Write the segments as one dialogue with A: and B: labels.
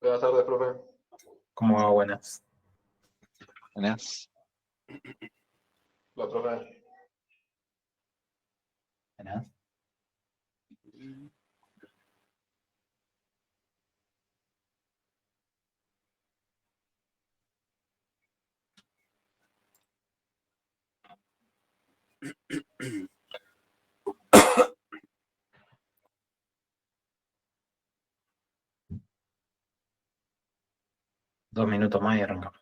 A: Buenas tardes, profe.
B: ¿Cómo va? Buenas.
C: Buenas.
A: La profe.
B: Buenas. Dos minutos más y arrancamos.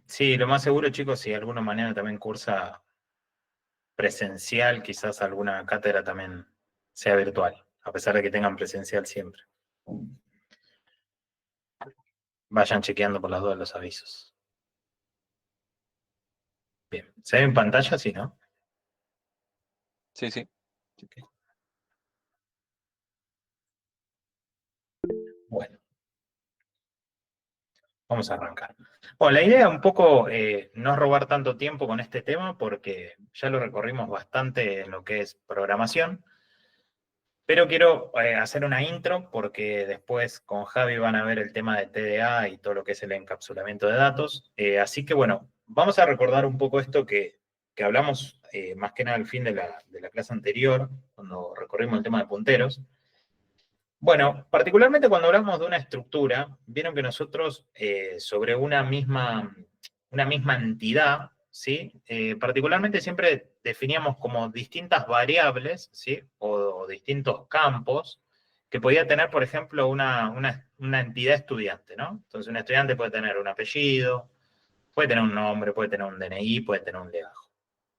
B: Sí, lo más seguro, chicos, si de alguna manera también cursa presencial, quizás alguna cátedra también sea virtual, a pesar de que tengan presencial siempre. Vayan chequeando por las dudas los avisos. Bien, ¿se ve en pantalla? Sí, ¿no?
C: Sí, sí.
B: Bueno, vamos a arrancar. Bueno, la idea un poco no es robar tanto tiempo con este tema porque ya lo recorrimos bastante en lo que es programación. Pero quiero hacer una intro porque después con Javi van a ver el tema de TDA y todo lo que es el encapsulamiento de datos. Así que bueno, vamos a recordar un poco esto que hablamos más que nada al fin de la clase anterior, cuando recorrimos el tema de punteros. Bueno, particularmente cuando hablamos de una estructura, vieron que nosotros sobre una misma entidad, ¿sí? Particularmente siempre definíamos como distintas variables, ¿sí? O distintos campos que podía tener, por ejemplo, una entidad estudiante, ¿no? Entonces, un estudiante puede tener un apellido, puede tener un nombre, puede tener un DNI, puede tener un legajo,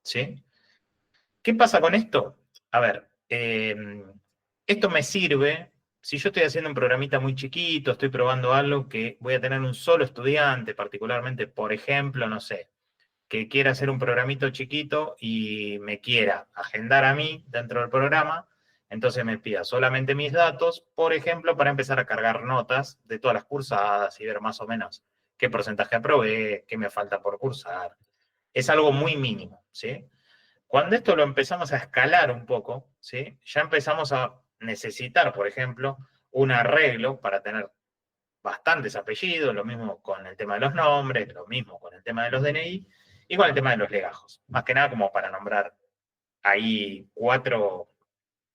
B: ¿sí? ¿Qué pasa con esto? A ver, esto me sirve si yo estoy haciendo un programita muy chiquito, estoy probando algo que voy a tener un solo estudiante, particularmente, por ejemplo, no sé, que quiera hacer un programito chiquito y me quiera agendar a mí dentro del programa, entonces me pida solamente mis datos, por ejemplo, para empezar a cargar notas de todas las cursadas y ver más o menos qué porcentaje aprobé, qué me falta por cursar. Es algo muy mínimo, ¿sí? Cuando esto lo empezamos a escalar un poco, ¿sí? Ya empezamos a necesitar, por ejemplo, un arreglo para tener bastantes apellidos, lo mismo con el tema de los nombres, lo mismo con el tema de los DNI y con el tema de los legajos. Más que nada como para nombrar ahí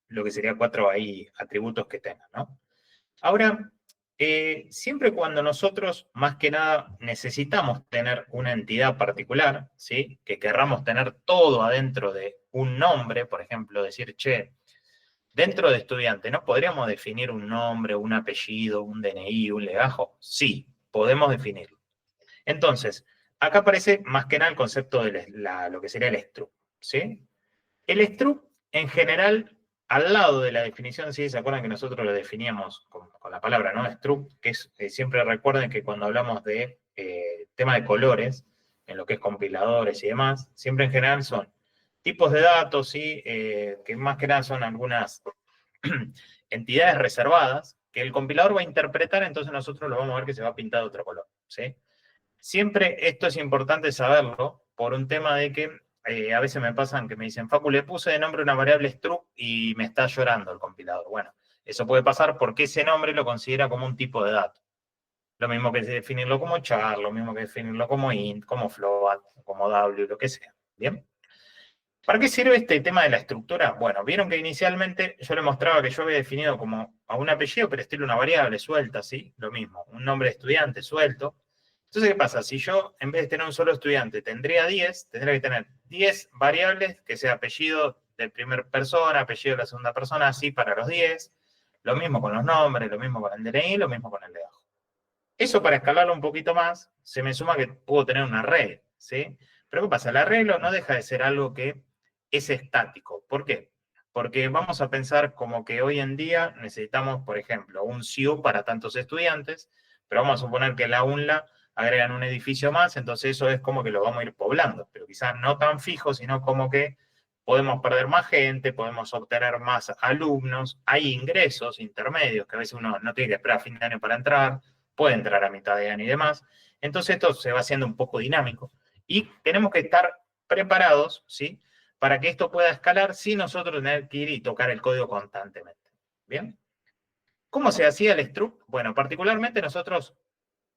B: lo que sería cuatro ahí atributos que tengan, ¿no? Ahora, siempre cuando nosotros, más que nada, necesitamos tener una entidad particular, ¿sí? Que querramos tener todo adentro de un nombre, por ejemplo, decir, che, dentro de estudiante, ¿no podríamos definir un nombre, un apellido, un DNI, un legajo? Sí, podemos definirlo. Entonces, acá aparece más que nada el concepto de lo que sería el struct, ¿sí? El struct, en general, al lado de la definición, ¿sí? ¿Se acuerdan que nosotros lo definíamos con la palabra, ¿no? Struct, que es, siempre recuerden que cuando hablamos de tema de colores, en lo que es compiladores y demás, siempre en general son tipos de datos, ¿sí? Que más que nada son algunas entidades reservadas que el compilador va a interpretar, entonces nosotros lo vamos a ver que se va a pintar de otro color, ¿sí? Siempre esto es importante saberlo por un tema de que a veces me pasan que me dicen, Facu, le puse de nombre una variable struct y me está llorando el compilador. Bueno, Eso puede pasar porque ese nombre lo considera como un tipo de dato. Lo mismo que definirlo como char, lo mismo que definirlo como int, como float, como w, lo que sea. ¿Bien? ¿Para qué sirve este tema de la estructura? Bueno, vieron que inicialmente yo le mostraba que yo había definido como a un apellido, pero estilo una variable suelta, ¿sí? Lo mismo, un nombre de estudiante suelto. Entonces, ¿qué pasa? Si yo, en vez de tener un solo estudiante, tendría 10, tendría que tener 10 variables, que sea apellido de primera persona, apellido de la segunda persona, así para los 10. Lo mismo con los nombres, lo mismo con el DNI, lo mismo con el de abajo. Eso para escalarlo un poquito más, se me suma que puedo tener un array, ¿sí? Pero ¿qué pasa? El arreglo no deja de ser algo que es estático. ¿Por qué? Porque vamos a pensar como que hoy en día necesitamos, por ejemplo, un SIU para tantos estudiantes, pero vamos a suponer que en la UNLA agregan un edificio más, entonces eso es como que lo vamos a ir poblando, pero quizás no tan fijo, sino como que podemos perder más gente, podemos obtener más alumnos, hay ingresos intermedios que a veces uno no tiene que esperar a fin de año para entrar, puede entrar a mitad de año y demás. Entonces esto se va haciendo un poco dinámico y tenemos que estar preparados, ¿sí? Para que esto pueda escalar sin nosotros tener que ir y tocar el código constantemente. ¿Bien? ¿Cómo se hacía el struct? Bueno, particularmente nosotros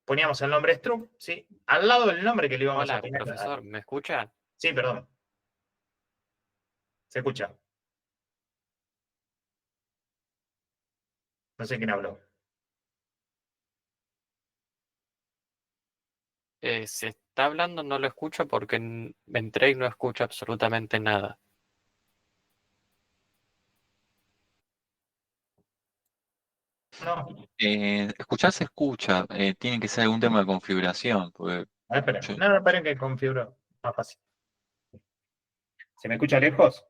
B: poníamos el nombre struct, ¿sí? Al lado del nombre que le íbamos a
D: Hola,
B: poner.
D: profesor, ¿me escucha?
B: Sí, perdón. Se escucha. No sé quién habló.
D: Si está hablando no lo escucho porque entré y no escucho absolutamente nada.
B: No.
C: Escuchar se escucha, tiene que ser algún tema de configuración, porque
B: A ver, esperen.
C: yo-
B: No, esperen que configuro. Más fácil. ¿Se me escucha lejos?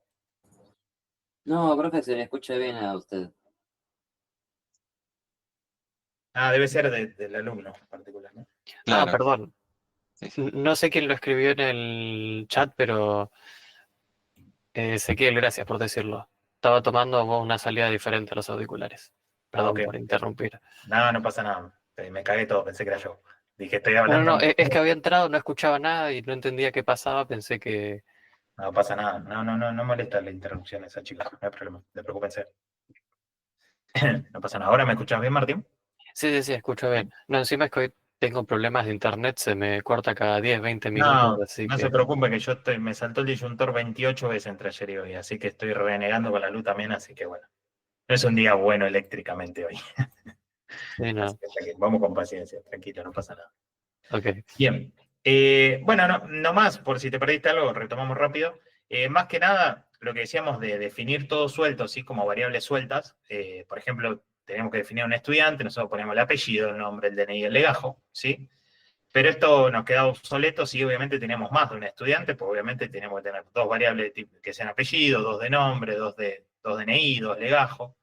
E: No, profe, se le escucha bien a usted.
B: Ah, debe ser del alumno en particular, ¿no?
D: Ah,
C: claro,
D: perdón.
C: sí, sí.
D: No sé quién lo escribió en el chat, pero Ezequiel, gracias por decirlo. Estaba tomando una salida diferente a los auriculares.
B: Ah,
D: Perdón
B: ok.
D: por interrumpir.
B: No, no pasa nada. Me cagué todo, pensé que era yo. Dije, estoy
D: No, no,
B: hablando.
D: no, es que había entrado, no escuchaba nada y no entendía qué pasaba, pensé que...
B: No pasa nada. No molesta la interrupción esa chica. No hay problema. No preocupense. No pasa nada. ¿Ahora me escuchas bien, Martín?
D: Sí, sí, sí, escucho bien. No, encima es que hoy tengo problemas de internet, se me corta cada 10, 20 minutos,
B: No,
D: así
B: no se
D: que...
B: preocupe que me saltó el disyuntor 28 veces entre ayer y hoy, así que estoy renegando con la luz también, así que bueno. No es un día bueno eléctricamente hoy.
D: Sí,
B: Así
D: no,
B: que vamos con paciencia, tranquilo, no pasa nada.
D: ok.
B: Bien. Bueno, no más, por si te perdiste algo, retomamos rápido. Más que nada, lo que decíamos de definir todo suelto, así como variables sueltas. Por ejemplo, tenemos que definir a un estudiante, nosotros ponemos el apellido, el nombre, el DNI, el legajo, ¿sí? Pero esto nos queda obsoleto si obviamente tenemos más de un estudiante, pues obviamente tenemos que tener dos variables que sean apellido, dos de nombre, dos DNI, dos legajo.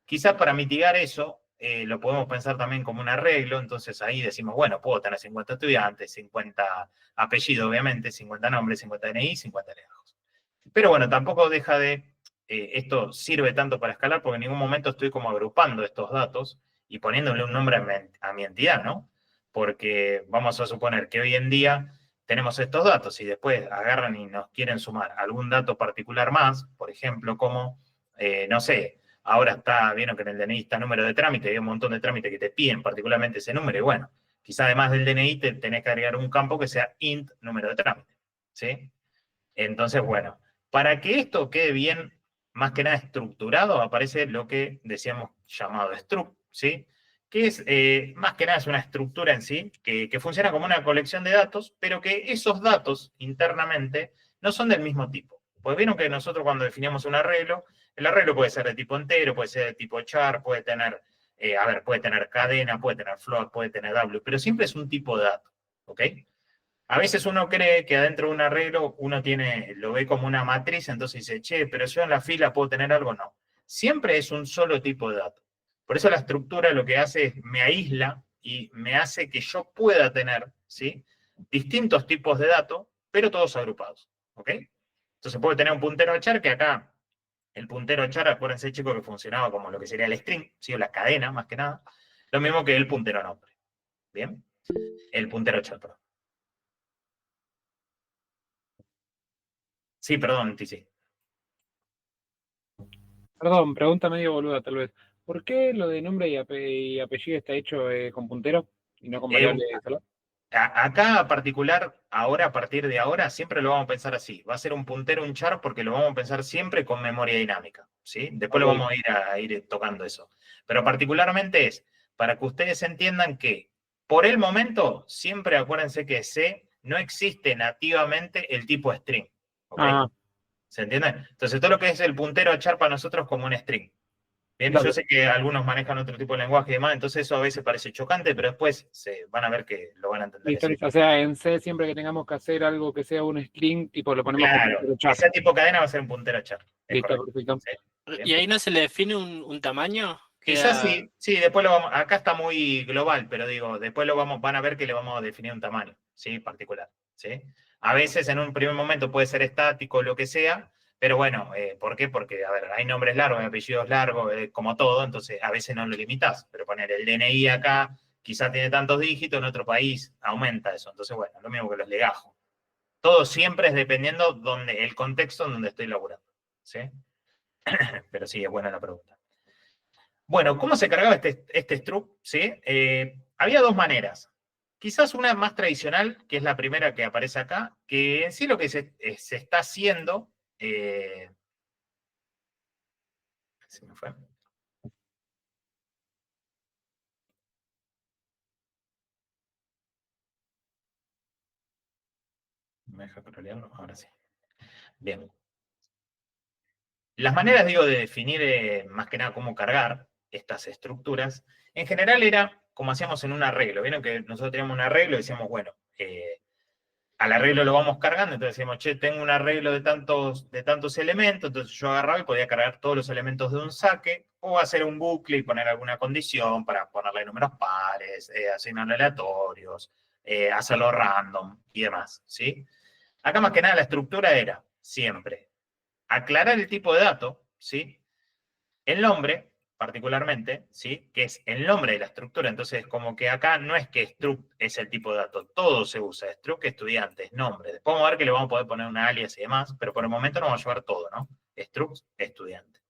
B: Quizás para mitigar eso, lo podemos pensar también como un arreglo, entonces ahí decimos, bueno, puedo tener 50 estudiantes, 50 apellidos, obviamente, 50 nombres, 50 DNI, 50 legajos. Pero bueno, tampoco deja de, esto sirve tanto para escalar porque en ningún momento estoy como agrupando estos datos y poniéndole un nombre a mi entidad, ¿no? Porque vamos a suponer que hoy en día tenemos estos datos y después agarran y nos quieren sumar algún dato particular más, por ejemplo, como, no sé, ahora vieron que en el DNI está número de trámite, hay un montón de trámites que te piden particularmente ese número, y bueno, quizá además del DNI te tenés que agregar un campo que sea int número de trámite, ¿sí? Entonces, bueno, para que esto quede bien, más que nada estructurado, aparece lo que decíamos llamado struct, ¿sí? Que es, más que nada es una estructura en sí, que funciona como una colección de datos, pero que esos datos internamente no son del mismo tipo. Pues vieron que nosotros cuando definimos un arreglo, el arreglo puede ser de tipo entero, puede ser de tipo char, puede tener, puede tener cadena, puede tener float, puede tener W, pero siempre es un tipo de dato, ¿ok? A veces uno cree que adentro de un arreglo uno lo ve como una matriz, entonces dice, che, pero yo en la fila puedo tener algo. No. Siempre es un solo tipo de dato. Por eso la estructura lo que hace es me aísla y me hace que yo pueda tener, ¿sí? Distintos tipos de datos, pero todos agrupados. ¿Ok? Entonces puede tener un puntero char que acá, el puntero char, acuérdense chicos que funcionaba como lo que sería el string, ¿sí? O la cadena más que nada. Lo mismo que el puntero nombre. ¿Bien? El puntero char, perdón. Sí, perdón, Tizi.
F: Perdón, pregunta medio boluda tal vez. ¿Por qué lo de nombre y apellido está hecho con puntero y no con
B: Eh,
F: variable de solar?
B: Acá particular, ahora, a partir de ahora, siempre lo vamos a pensar así. Va a ser un puntero, un char, porque lo vamos a pensar siempre con memoria dinámica, ¿sí? Después lo
F: Ok.
B: vamos a ir tocando eso. Pero particularmente es para que ustedes entiendan que, por el momento, siempre acuérdense que C no existe nativamente el tipo string, ¿ok?
F: Ah,
B: ¿Se entiende? Entonces, todo lo que es el puntero a char para nosotros como un string. Bien, yo
F: dale.
B: sé que algunos manejan otro tipo de lenguaje y demás, entonces eso a veces parece chocante, pero después se van a ver que lo van a entender.
F: Listo, listo. O sea, en C siempre que tengamos que hacer algo que sea un string, tipo lo ponemos con
B: Claro,
F: puntero
B: que
F: char.
B: sea tipo cadena va a ser un puntero a char. Es
F: Listo,
B: correcto.
F: perfecto.
B: ¿Sí? Bien.
G: ¿Y ahí no se le define un tamaño?
B: Quizás
G: Queda...
B: sí, sí, después lo vamos, acá está muy global, pero digo, después lo vamos, van a ver que le vamos a definir un tamaño, ¿sí? Particular, ¿sí? A veces en un primer momento puede ser estático, lo que sea, pero bueno, ¿por qué? Porque, a ver, hay nombres largos, hay apellidos largos, como todo, entonces a veces no lo limitas, pero poner el DNI acá, quizás tiene tantos dígitos, en otro país aumenta eso, entonces bueno, lo mismo que los legajos. Todo siempre es dependiendo donde, el contexto en donde estoy laburando, ¿sí? Pero sí, es buena la pregunta. Bueno, ¿cómo se cargaba este struct? ¿Sí? Había dos maneras. Quizás una más tradicional, que es la primera que aparece acá, que en sí lo que se está haciendo... se me fue. ¿Me deja scrollearlo? Ahora sí. Bien. Las maneras, digo, de definir más que nada cómo cargar estas estructuras, en general era como hacíamos en un arreglo. Vieron que nosotros teníamos un arreglo y decíamos, bueno, al arreglo lo vamos cargando, entonces decíamos, che, tengo un arreglo de tantos elementos, entonces yo agarraba y podía cargar todos los elementos de un saque, o hacer un bucle y poner alguna condición para ponerle números pares, asignarle aleatorios, hacerlo random y demás, ¿sí? Acá más que nada la estructura era siempre aclarar el tipo de dato, ¿sí? El nombre, particularmente, ¿sí? Que es el nombre de la estructura. Entonces, como que acá no es que struct es el tipo de dato, todo se usa. Struct estudiante, es nombre. Después vamos a ver que le vamos a poder poner una alias y demás, pero por el momento nos vamos a llevar todo, ¿no? Struct estudiante.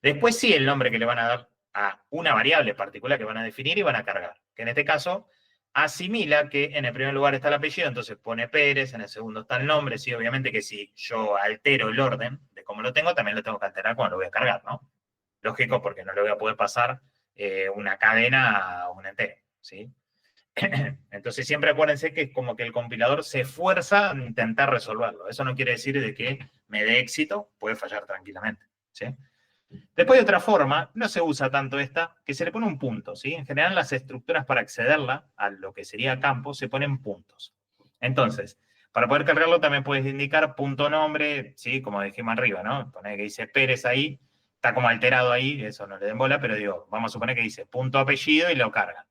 B: Después sí el nombre que le van a dar a una variable particular que van a definir y van a cargar. Que en este caso asimila que en el primer lugar está el apellido, entonces pone Pérez, en el segundo está el nombre. Sí, obviamente que si yo altero el orden de cómo lo tengo, también lo tengo que alterar cuando lo voy a cargar, ¿no? Lógico, porque no le voy a poder pasar una cadena a un entero, ¿sí? Entonces siempre acuérdense que es como que el compilador se esfuerza en intentar resolverlo. Eso no quiere decir de que me dé éxito, puede fallar tranquilamente, ¿sí? Después de otra forma, no se usa tanto esta, que se le pone un punto, ¿sí? En general las estructuras para accederla a lo que sería campo se ponen puntos. Entonces, para poder cargarlo también puedes indicar punto nombre, ¿sí? Como dijimos arriba, ¿no? Poner que dice Pérez ahí, está como alterado ahí, eso no le den bola, pero digo, vamos a suponer que dice punto apellido y lo cargan.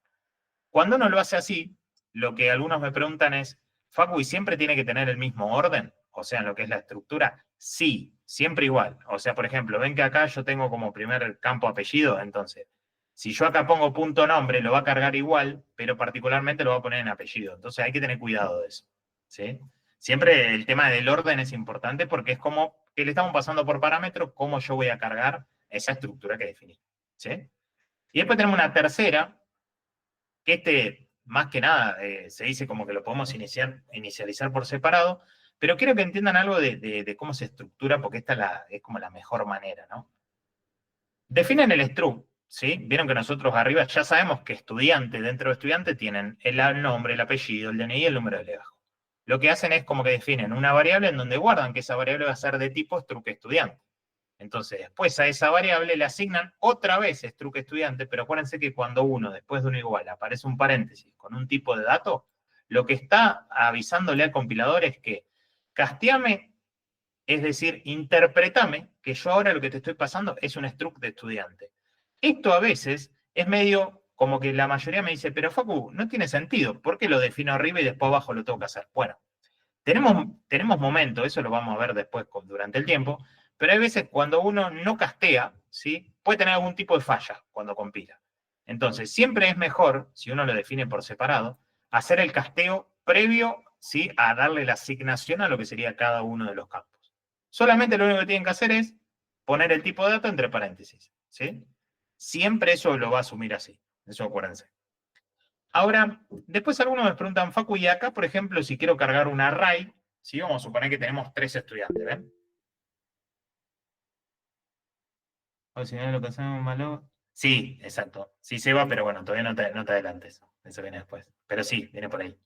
B: Cuando uno lo hace así, lo que algunos me preguntan es, Facu, ¿y siempre tiene que tener el mismo orden? O sea, en lo que es la estructura, sí, siempre igual. O sea, por ejemplo, ven que acá yo tengo como primer campo apellido, entonces, si yo acá pongo punto nombre, lo va a cargar igual, pero particularmente lo va a poner en apellido. Entonces hay que tener cuidado de eso, ¿sí? Siempre el tema del orden es importante porque es como que le estamos pasando por parámetros cómo yo voy a cargar esa estructura que definí, ¿sí? Y después tenemos una tercera, que más que nada, se dice como que lo podemos inicializar por separado, pero quiero que entiendan algo de cómo se estructura, porque esta es como la mejor manera, ¿no? Definen el struct, ¿sí? Vieron que nosotros arriba ya sabemos que estudiante, dentro de estudiante tienen el nombre, el apellido, el DNI y el número de legajo. Lo que hacen es como que definen una variable en donde guardan que esa variable va a ser de tipo struct estudiante. Entonces, después a esa variable le asignan otra vez struct estudiante, pero acuérdense que cuando uno, después de uno igual, aparece un paréntesis con un tipo de dato, lo que está avisándole al compilador es que casteame, es decir, interpretame que yo ahora lo que te estoy pasando es un struct de estudiante. Esto a veces es medio como que la mayoría me dice, pero Facu, no tiene sentido, ¿por qué lo defino arriba y después abajo lo tengo que hacer? Bueno, tenemos momentos, eso lo vamos a ver después durante el tiempo, pero hay veces cuando uno no castea, ¿sí? Puede tener algún tipo de falla cuando compila. Entonces, siempre es mejor, si uno lo define por separado, hacer el casteo previo, ¿sí? A darle la asignación a lo que sería cada uno de los campos. Solamente lo único que tienen que hacer es poner el tipo de dato entre paréntesis, ¿sí? Siempre eso lo va a asumir así. Eso acuérdense. Ahora, después algunos me preguntan, Facu, y acá, por ejemplo, si quiero cargar un array, ¿sí? Vamos a suponer que tenemos 3 estudiantes, ¿ven? O si no lo que hacemos malo. Sí, exacto. Sí se va, pero bueno, todavía no te adelantes. Eso viene después. Pero sí, viene por ahí.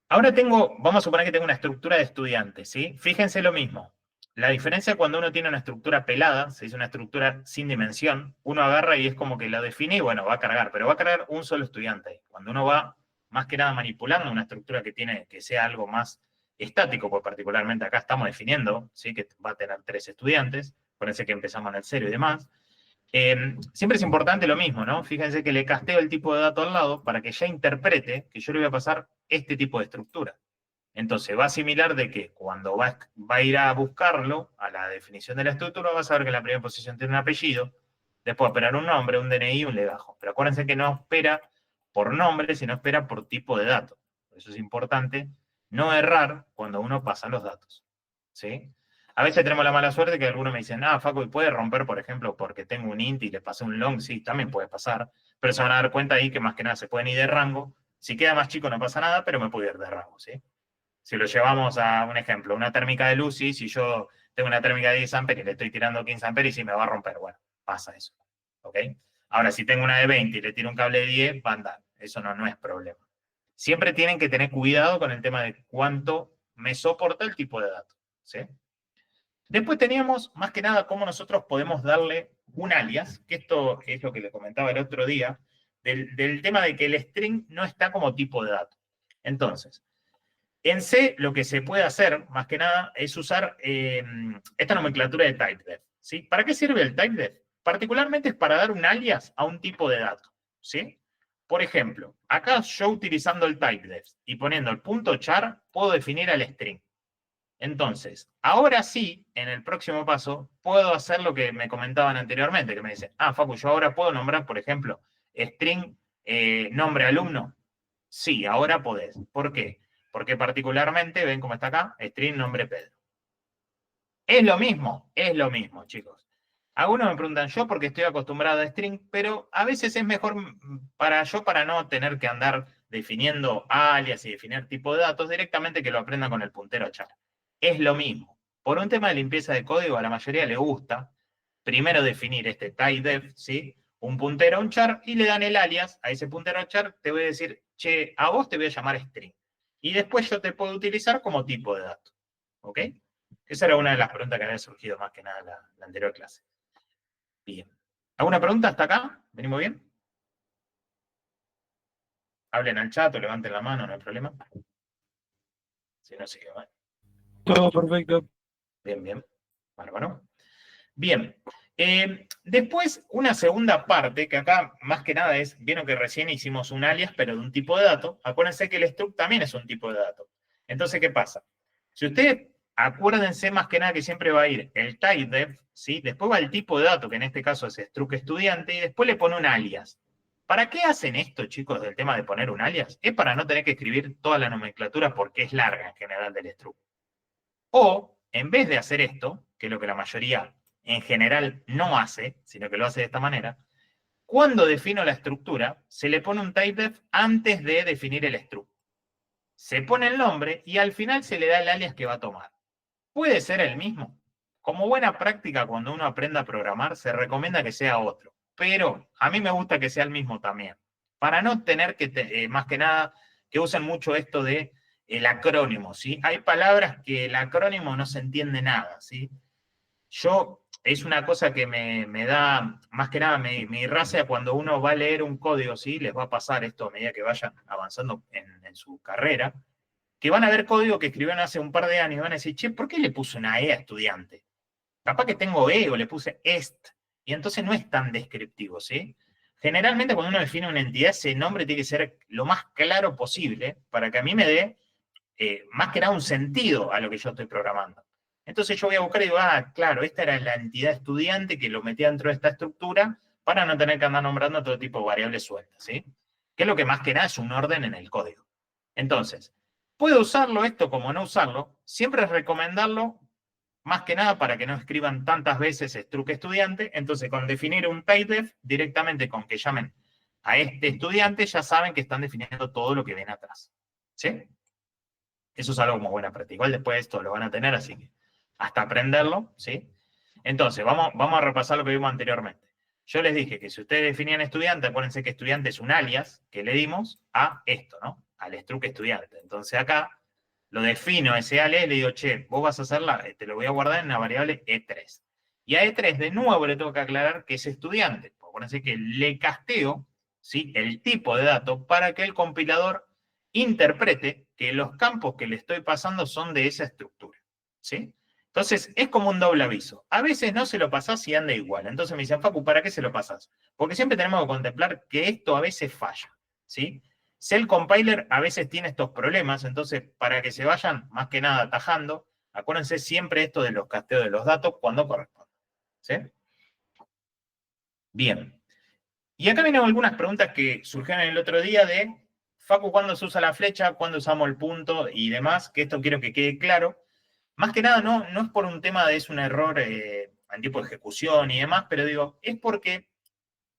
B: Ahora vamos a suponer que tengo una estructura de estudiantes, ¿sí? Fíjense lo mismo. La diferencia cuando uno tiene una estructura pelada, se dice una estructura sin dimensión, uno agarra y es como que la define y bueno, va a cargar, pero va a cargar un solo estudiante. Cuando uno va más que nada manipulando una estructura que sea algo más estático, pues particularmente acá estamos definiendo, ¿sí? Que va a tener 3 estudiantes, acuérdense que empezamos en el 0 y demás. Siempre es importante lo mismo, ¿no? Fíjense que le casteo el tipo de dato al lado para que ya interprete que yo le voy a pasar este tipo de estructura. Entonces va a asimilar de que cuando va a ir a buscarlo, a la definición de la estructura, va a saber que en la primera posición tiene un apellido, después va a esperar un nombre, un DNI y un legajo. Pero acuérdense que no espera por nombre, sino espera por tipo de dato. Por eso es importante no errar cuando uno pasa los datos. ¿Sí? A veces tenemos la mala suerte que algunos me dicen, Facu, ¿y puede romper, por ejemplo, porque tengo un int y le pasé un long? Sí, también puede pasar, pero se van a dar cuenta ahí que más que nada se pueden ir de rango. Si queda más chico no pasa nada, pero me puedo ir de rango, ¿sí? Si lo llevamos a un ejemplo, una térmica de luz, si yo tengo una térmica de 10 amperes y le estoy tirando 15 amperes y sí me va a romper, bueno, pasa eso, ¿ok? Ahora, si tengo una de 20 y le tiro un cable de 10, va a andar, eso no es problema. Siempre tienen que tener cuidado con el tema de cuánto me soporta el tipo de dato, ¿sí? Después teníamos, más que nada, cómo nosotros podemos darle un alias, que esto es lo que le comentaba el otro día, del tema de que el string no está como tipo de dato. Entonces, en C lo que se puede hacer, más que nada, es usar esta nomenclatura de typedef, ¿sí? ¿Para qué sirve el typedef? Particularmente es para dar un alias a un tipo de dato, ¿sí? Por ejemplo, acá yo utilizando el typedef y poniendo el punto char, puedo definir al string. Entonces, ahora sí, en el próximo paso, puedo hacer lo que me comentaban anteriormente, que me dicen, Facu, yo ahora puedo nombrar, por ejemplo, string nombre alumno. Sí, ahora podés. ¿Por qué? Porque particularmente, ven cómo está acá, string nombre Pedro. Es lo mismo, chicos. Algunos me preguntan, yo porque estoy acostumbrado a string, pero a veces es mejor para no tener que andar definiendo alias y definir tipo de datos, directamente que lo aprenda con el puntero char. Es lo mismo. Por un tema de limpieza de código, a la mayoría le gusta primero definir este typedef, ¿sí? Un puntero, un char, y le dan el alias a ese puntero char, te voy a decir, che, a vos te voy a llamar string. Y después yo te puedo utilizar como tipo de dato. ¿Ok? Esa era una de las preguntas que había surgido más que nada en la anterior clase. Bien. ¿Alguna pregunta hasta acá? ¿Venimos bien? Hablen al chat o levanten la mano, no hay problema. Si no, sigue, ¿vale?
F: Todo perfecto.
B: Bien. Bárbaro. Bien. Después, una segunda parte, que acá más que nada es, vieron que recién hicimos un alias, pero de un tipo de dato. Acuérdense que el struct también es un tipo de dato. Entonces, ¿qué pasa? Si ustedes, acuérdense más que nada que siempre va a ir el typedef, ¿sí? Después va el tipo de dato, que en este caso es struct estudiante, y después le pone un alias. ¿Para qué hacen esto, chicos, del tema de poner un alias? Es para no tener que escribir toda la nomenclatura porque es larga en general del struct. O, en vez de hacer esto, que es lo que la mayoría en general no hace, sino que lo hace de esta manera, cuando defino la estructura, se le pone un typedef antes de definir el struct. Se pone el nombre y al final se le da el alias que va a tomar. Puede ser el mismo. Como buena práctica, cuando uno aprende a programar, se recomienda que sea otro. Pero a mí me gusta que sea el mismo también. Para no tener que, más que nada, que usen mucho esto de el acrónimo, ¿sí? Hay palabras que el acrónimo no se entiende nada, ¿sí? Es una cosa que me da, más que nada, me irracia cuando uno va a leer un código, ¿sí? Les va a pasar esto a medida que vayan avanzando en su carrera, que van a ver código que escribieron hace un par de años y van a decir, che, ¿por qué le puse una E a estudiante? Capaz que tengo E o le puse est, y entonces no es tan descriptivo, ¿sí? Generalmente cuando uno define una entidad, ese nombre tiene que ser lo más claro posible para que a mí me dé, más que nada, un sentido a lo que yo estoy programando. Entonces yo voy a buscar y digo, claro, esta era la entidad estudiante que lo metía dentro de esta estructura para no tener que andar nombrando todo tipo de variables sueltas, ¿sí? Que es lo que más que nada es un orden en el código. Entonces, ¿puedo usarlo esto como no usarlo? Siempre es recomendarlo más que nada para que no escriban tantas veces struct estudiante. Entonces, con definir un paidef, directamente con que llamen a este estudiante, ya saben que están definiendo todo lo que ven atrás. ¿Sí? Eso es algo como buena práctica. Igual después esto lo van a tener, así que hasta aprenderlo, ¿sí? Entonces, vamos a repasar lo que vimos anteriormente. Yo les dije que si ustedes definían estudiante, acuérdense que estudiante es un alias que le dimos a esto, ¿no? Al struct estudiante. Entonces acá lo defino ese alias y le digo, che, vos vas a hacerla, te lo voy a guardar en una variable E3. Y a E3 de nuevo le tengo que aclarar que es estudiante. Acuérdense que le casteo, ¿sí?, el tipo de dato para que el compilador interprete que los campos que le estoy pasando son de esa estructura, ¿sí? Entonces, es como un doble aviso. A veces no se lo pasás y anda igual. Entonces me dicen, Facu, ¿para qué se lo pasás? Porque siempre tenemos que contemplar que esto a veces falla, ¿sí? Cell Compiler a veces tiene estos problemas, entonces, para que se vayan más que nada atajando, acuérdense siempre esto de los casteos de los datos cuando corresponda, ¿sí? Bien. Y acá vienen algunas preguntas que surgieron el otro día de, Facu, ¿cuándo se usa la flecha? ¿Cuándo usamos el punto? Y demás, que esto quiero que quede claro. Más que nada, no es por un tema de es un error en tipo de ejecución y demás, pero digo, es porque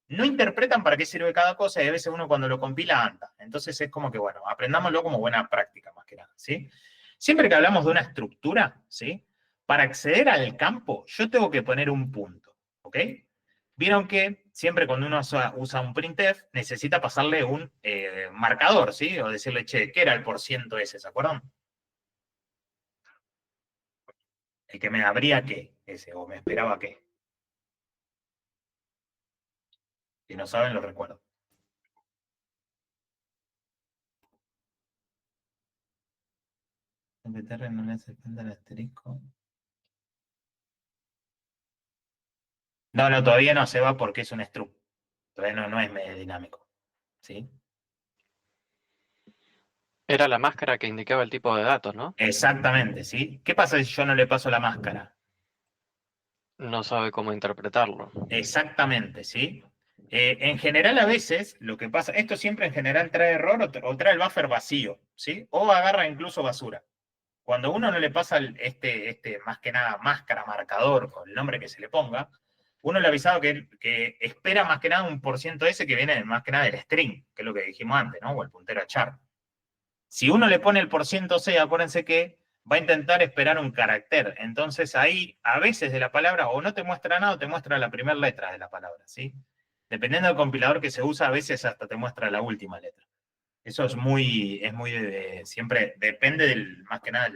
B: no interpretan para qué sirve cada cosa y a veces uno cuando lo compila anda. Entonces es como que, bueno, aprendámoslo como buena práctica, más que nada, ¿sí? Siempre que hablamos de una estructura, ¿sí?, para acceder al campo, yo tengo que poner un punto, ¿ok? Vieron que siempre cuando uno usa un printf, necesita pasarle un marcador, ¿sí? O decirle, che, ¿qué era el % ese? ¿Se acuerdan? El que me abría qué, ese, o me esperaba qué. Si no saben, lo recuerdo. MPTR no le hace falta el asterisco. No, todavía no se va porque es un struct. Todavía no es medio dinámico. ¿Sí?
D: Era la máscara que indicaba el tipo de datos, ¿no?
B: Exactamente, ¿sí? ¿Qué pasa si yo no le paso la máscara?
D: No sabe cómo interpretarlo.
B: Exactamente, ¿sí? En general, a veces, lo que pasa, esto siempre en general trae error o trae el buffer vacío, ¿sí? O agarra incluso basura. Cuando uno no le pasa más que nada máscara, marcador, con el nombre que se le ponga, uno le ha avisado que espera más que nada un % ese que viene más que nada del string, que es lo que dijimos antes, ¿no? O el puntero a char. Si uno le pone el %C, acuérdense que va a intentar esperar un carácter. Entonces ahí, a veces de la palabra, o no te muestra nada o te muestra la primera letra de la palabra, ¿sí? Dependiendo del compilador que se usa, a veces hasta te muestra la última letra. Eso siempre depende del, más que nada,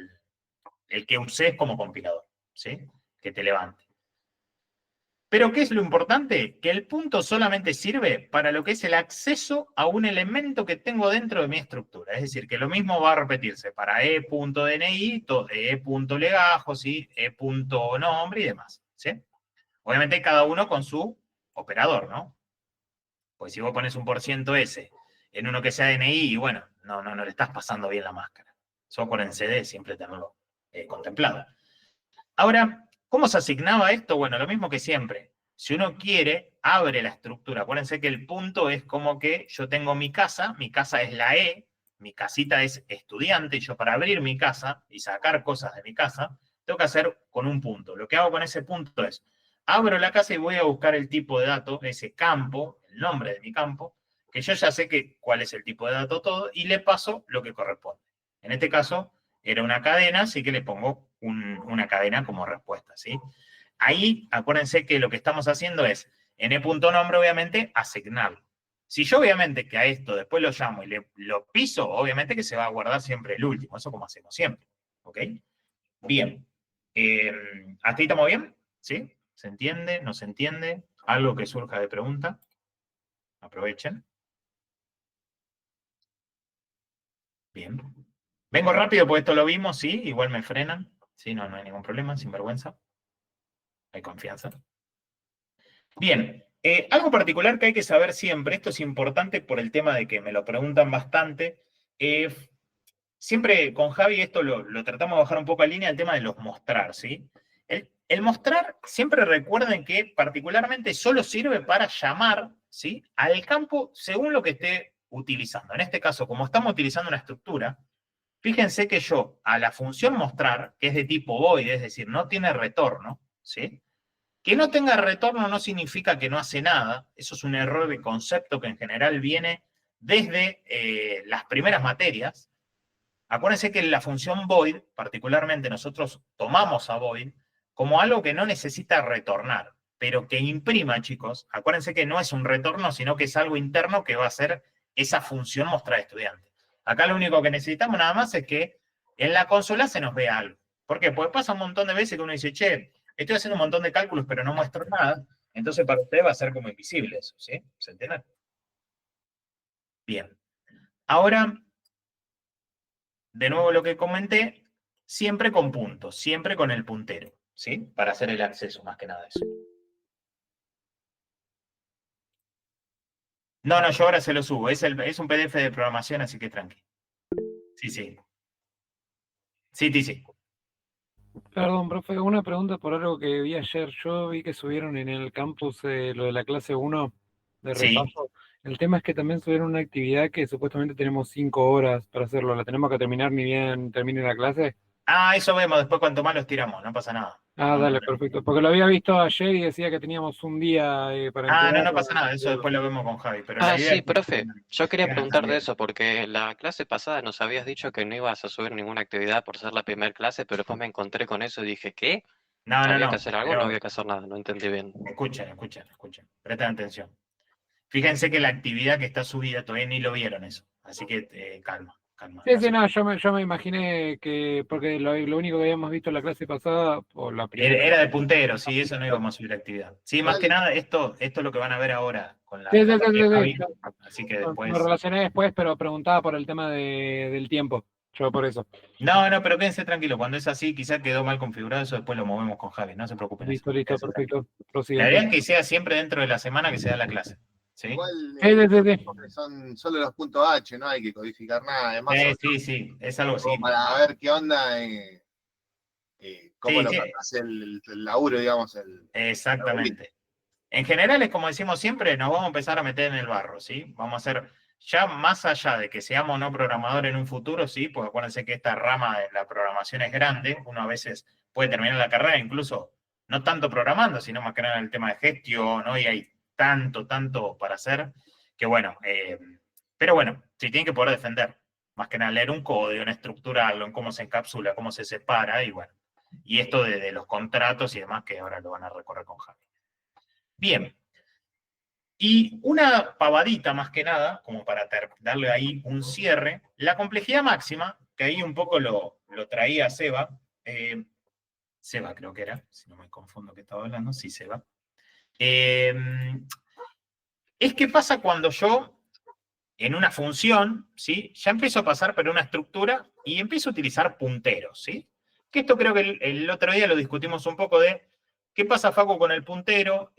B: el que uses como compilador, ¿sí? Que te levante. Pero ¿qué es lo importante? Que el punto solamente sirve para lo que es el acceso a un elemento que tengo dentro de mi estructura. Es decir, que lo mismo va a repetirse para e.dni, e.legajo, ¿sí? e.nombre y demás, ¿sí? Obviamente cada uno con su operador, ¿no? Pues si vos pones un %S en uno que sea DNI, y bueno, no le estás pasando bien la máscara. Software en CD siempre tenerlo contemplado. Ahora, ¿cómo se asignaba esto? Bueno, lo mismo que siempre. Si uno quiere, abre la estructura. Acuérdense que el punto es como que yo tengo mi casa es la E, mi casita es estudiante, y yo para abrir mi casa y sacar cosas de mi casa, tengo que hacer con un punto. Lo que hago con ese punto es, abro la casa y voy a buscar el tipo de dato, ese campo, el nombre de mi campo, que yo ya sé cuál es el tipo de dato todo, y le paso lo que corresponde. En este caso, era una cadena, así que le pongo una cadena como respuesta, ¿sí? Ahí, acuérdense que lo que estamos haciendo es, en e.nombre, obviamente, asignarlo. Si yo, obviamente, que a esto después lo llamo y lo piso, obviamente que se va a guardar siempre el último, eso como hacemos siempre, ¿ok? Bien. ¿Hasta ahí estamos bien? ¿Sí? ¿Se entiende? ¿No se entiende? ¿Algo que surja de pregunta? Aprovechen. Bien. Vengo rápido porque esto lo vimos, sí, igual me frenan. Sí, no hay ningún problema, sin vergüenza. Hay confianza. Bien, algo particular que hay que saber siempre, esto es importante por el tema de que me lo preguntan bastante. Siempre con Javi esto lo tratamos de bajar un poco a línea, el tema de los mostrar, ¿sí? El mostrar, siempre recuerden que particularmente solo sirve para llamar, ¿sí?, al campo según lo que esté utilizando. En este caso, como estamos utilizando una estructura, Fíjense que yo, a la función mostrar, que es de tipo void, es decir, no tiene retorno, ¿sí? Que no tenga retorno no significa que no hace nada. Eso es un error de concepto que en general viene desde las primeras materias. Acuérdense que la función void, particularmente nosotros tomamos a void como algo que no necesita retornar, pero que imprima, chicos. Acuérdense que no es un retorno, sino que es algo interno que va a ser esa función mostrar estudiante. Acá lo único que necesitamos nada más es que en la consola se nos vea algo. ¿Por qué? Porque pasa un montón de veces que uno dice, che, estoy haciendo un montón de cálculos, pero no muestro nada. Entonces para usted va a ser como invisible eso, ¿sí? ¿Se entiende? Bien. Ahora, de nuevo lo que comenté, siempre con puntos, siempre con el puntero, ¿sí? Para hacer el acceso, más que nada eso. No, yo ahora se lo subo. Es un PDF de programación, así que tranqui. Sí. Sí.
F: Perdón, profe, una pregunta por algo que vi ayer. Yo vi que subieron en el campus lo de la clase 1 de
B: Sí.
F: repaso. El tema es que también subieron una actividad que supuestamente tenemos 5 horas para hacerlo. ¿La tenemos que terminar ni bien termine la clase?
B: Ah, eso vemos. Después cuanto más los tiramos, no pasa nada.
F: Ah,
B: No,
F: dale, perfecto. Porque lo había visto ayer y decía que teníamos un día para
B: no
F: entregarlo.
B: pasa nada. Eso después lo vemos con Javi. Pero la
D: Ah,
B: idea
D: sí,
B: es que
D: profe. Yo quería
B: tengan
D: preguntar de
B: actividad.
D: eso, porque la clase pasada nos habías dicho que no ibas a subir ninguna actividad por ser la primera clase, pero después me encontré con eso y dije, ¿qué?
B: No.
D: ¿Había que hacer algo o no
B: Pero
D: había que hacer nada? No entendí bien.
B: escuchen. Presten atención. Fíjense que la actividad que está subida todavía ni lo vieron eso. Así que calma.
F: Sí, no, yo me imaginé que, porque lo único que habíamos visto en la clase pasada, o la primera.
B: Era de puntero, sí, eso no íbamos a subir actividad. Sí, más que nada, esto es lo que van a ver ahora con la
F: Sí.
B: Javi. Así que
F: Me
B: después.
F: relacioné después, pero preguntaba por el tema del tiempo. Yo por eso.
B: No, pero quédense tranquilos. Cuando es así, quizás quedó mal configurado, eso después lo movemos con Javi. No se preocupen.
F: Listo,
B: Quédense
F: perfecto.
B: La idea es que sea siempre dentro de la semana que se da la clase. ¿Sí?
H: Igual
F: Sí.
H: porque son solo los puntos H, no hay que codificar nada. Además,
B: Sí, es algo así.
H: para ver qué onda, cómo
B: Sí,
H: lo
B: sí.
H: hace el laburo, digamos.
B: Exactamente. En general, es como decimos siempre, nos vamos a empezar a meter en el barro, ¿sí? Vamos a hacer, ya más allá de que seamos no programadores en un futuro, ¿sí? Porque acuérdense que esta rama de la programación es grande, uno a veces puede terminar la carrera incluso no tanto programando, sino más que nada en el tema de gestión, ¿no? Y hay tanto para hacer, que bueno, pero bueno, si tienen que poder defender, más que nada leer un código, en estructurarlo, en cómo se encapsula, cómo se separa, y bueno, y esto de los contratos y demás, que ahora lo van a recorrer con Javi. Bien. Y una pavadita más que nada, como para darle ahí un cierre, la complejidad máxima, que ahí un poco lo traía Seba, Seba creo que era, si no me confundo que estaba hablando, sí, Seba. Es que pasa cuando yo, en una función, ¿sí? Ya empiezo a pasar por una estructura y empiezo a utilizar punteros, ¿sí? Que esto creo que el otro día lo discutimos un poco de qué pasa, Facu, con el puntero,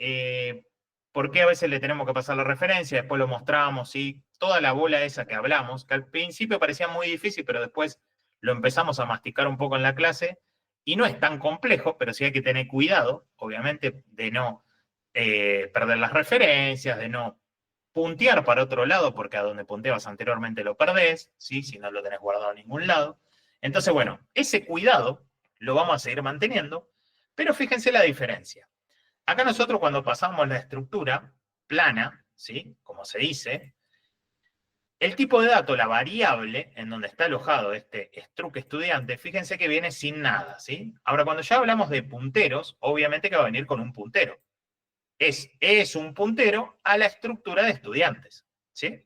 B: por qué a veces le tenemos que pasar la referencia, después lo mostramos, ¿sí? Toda la bola esa que hablamos, que al principio parecía muy difícil, pero después lo empezamos a masticar un poco en la clase, y no es tan complejo, pero sí hay que tener cuidado, obviamente, de no perder las referencias, de no puntear para otro lado, porque a donde punteabas anteriormente lo perdés, ¿sí? Si no lo tenés guardado en ningún lado. Entonces, bueno, ese cuidado lo vamos a seguir manteniendo, pero fíjense la diferencia. Acá nosotros cuando pasamos la estructura plana, ¿sí? Como se dice, el tipo de dato, la variable en donde está alojado este struct estudiante, fíjense que viene sin nada, ¿sí? Ahora, cuando ya hablamos de punteros, obviamente que va a venir con un puntero. Es un puntero a la estructura de estudiantes, ¿sí?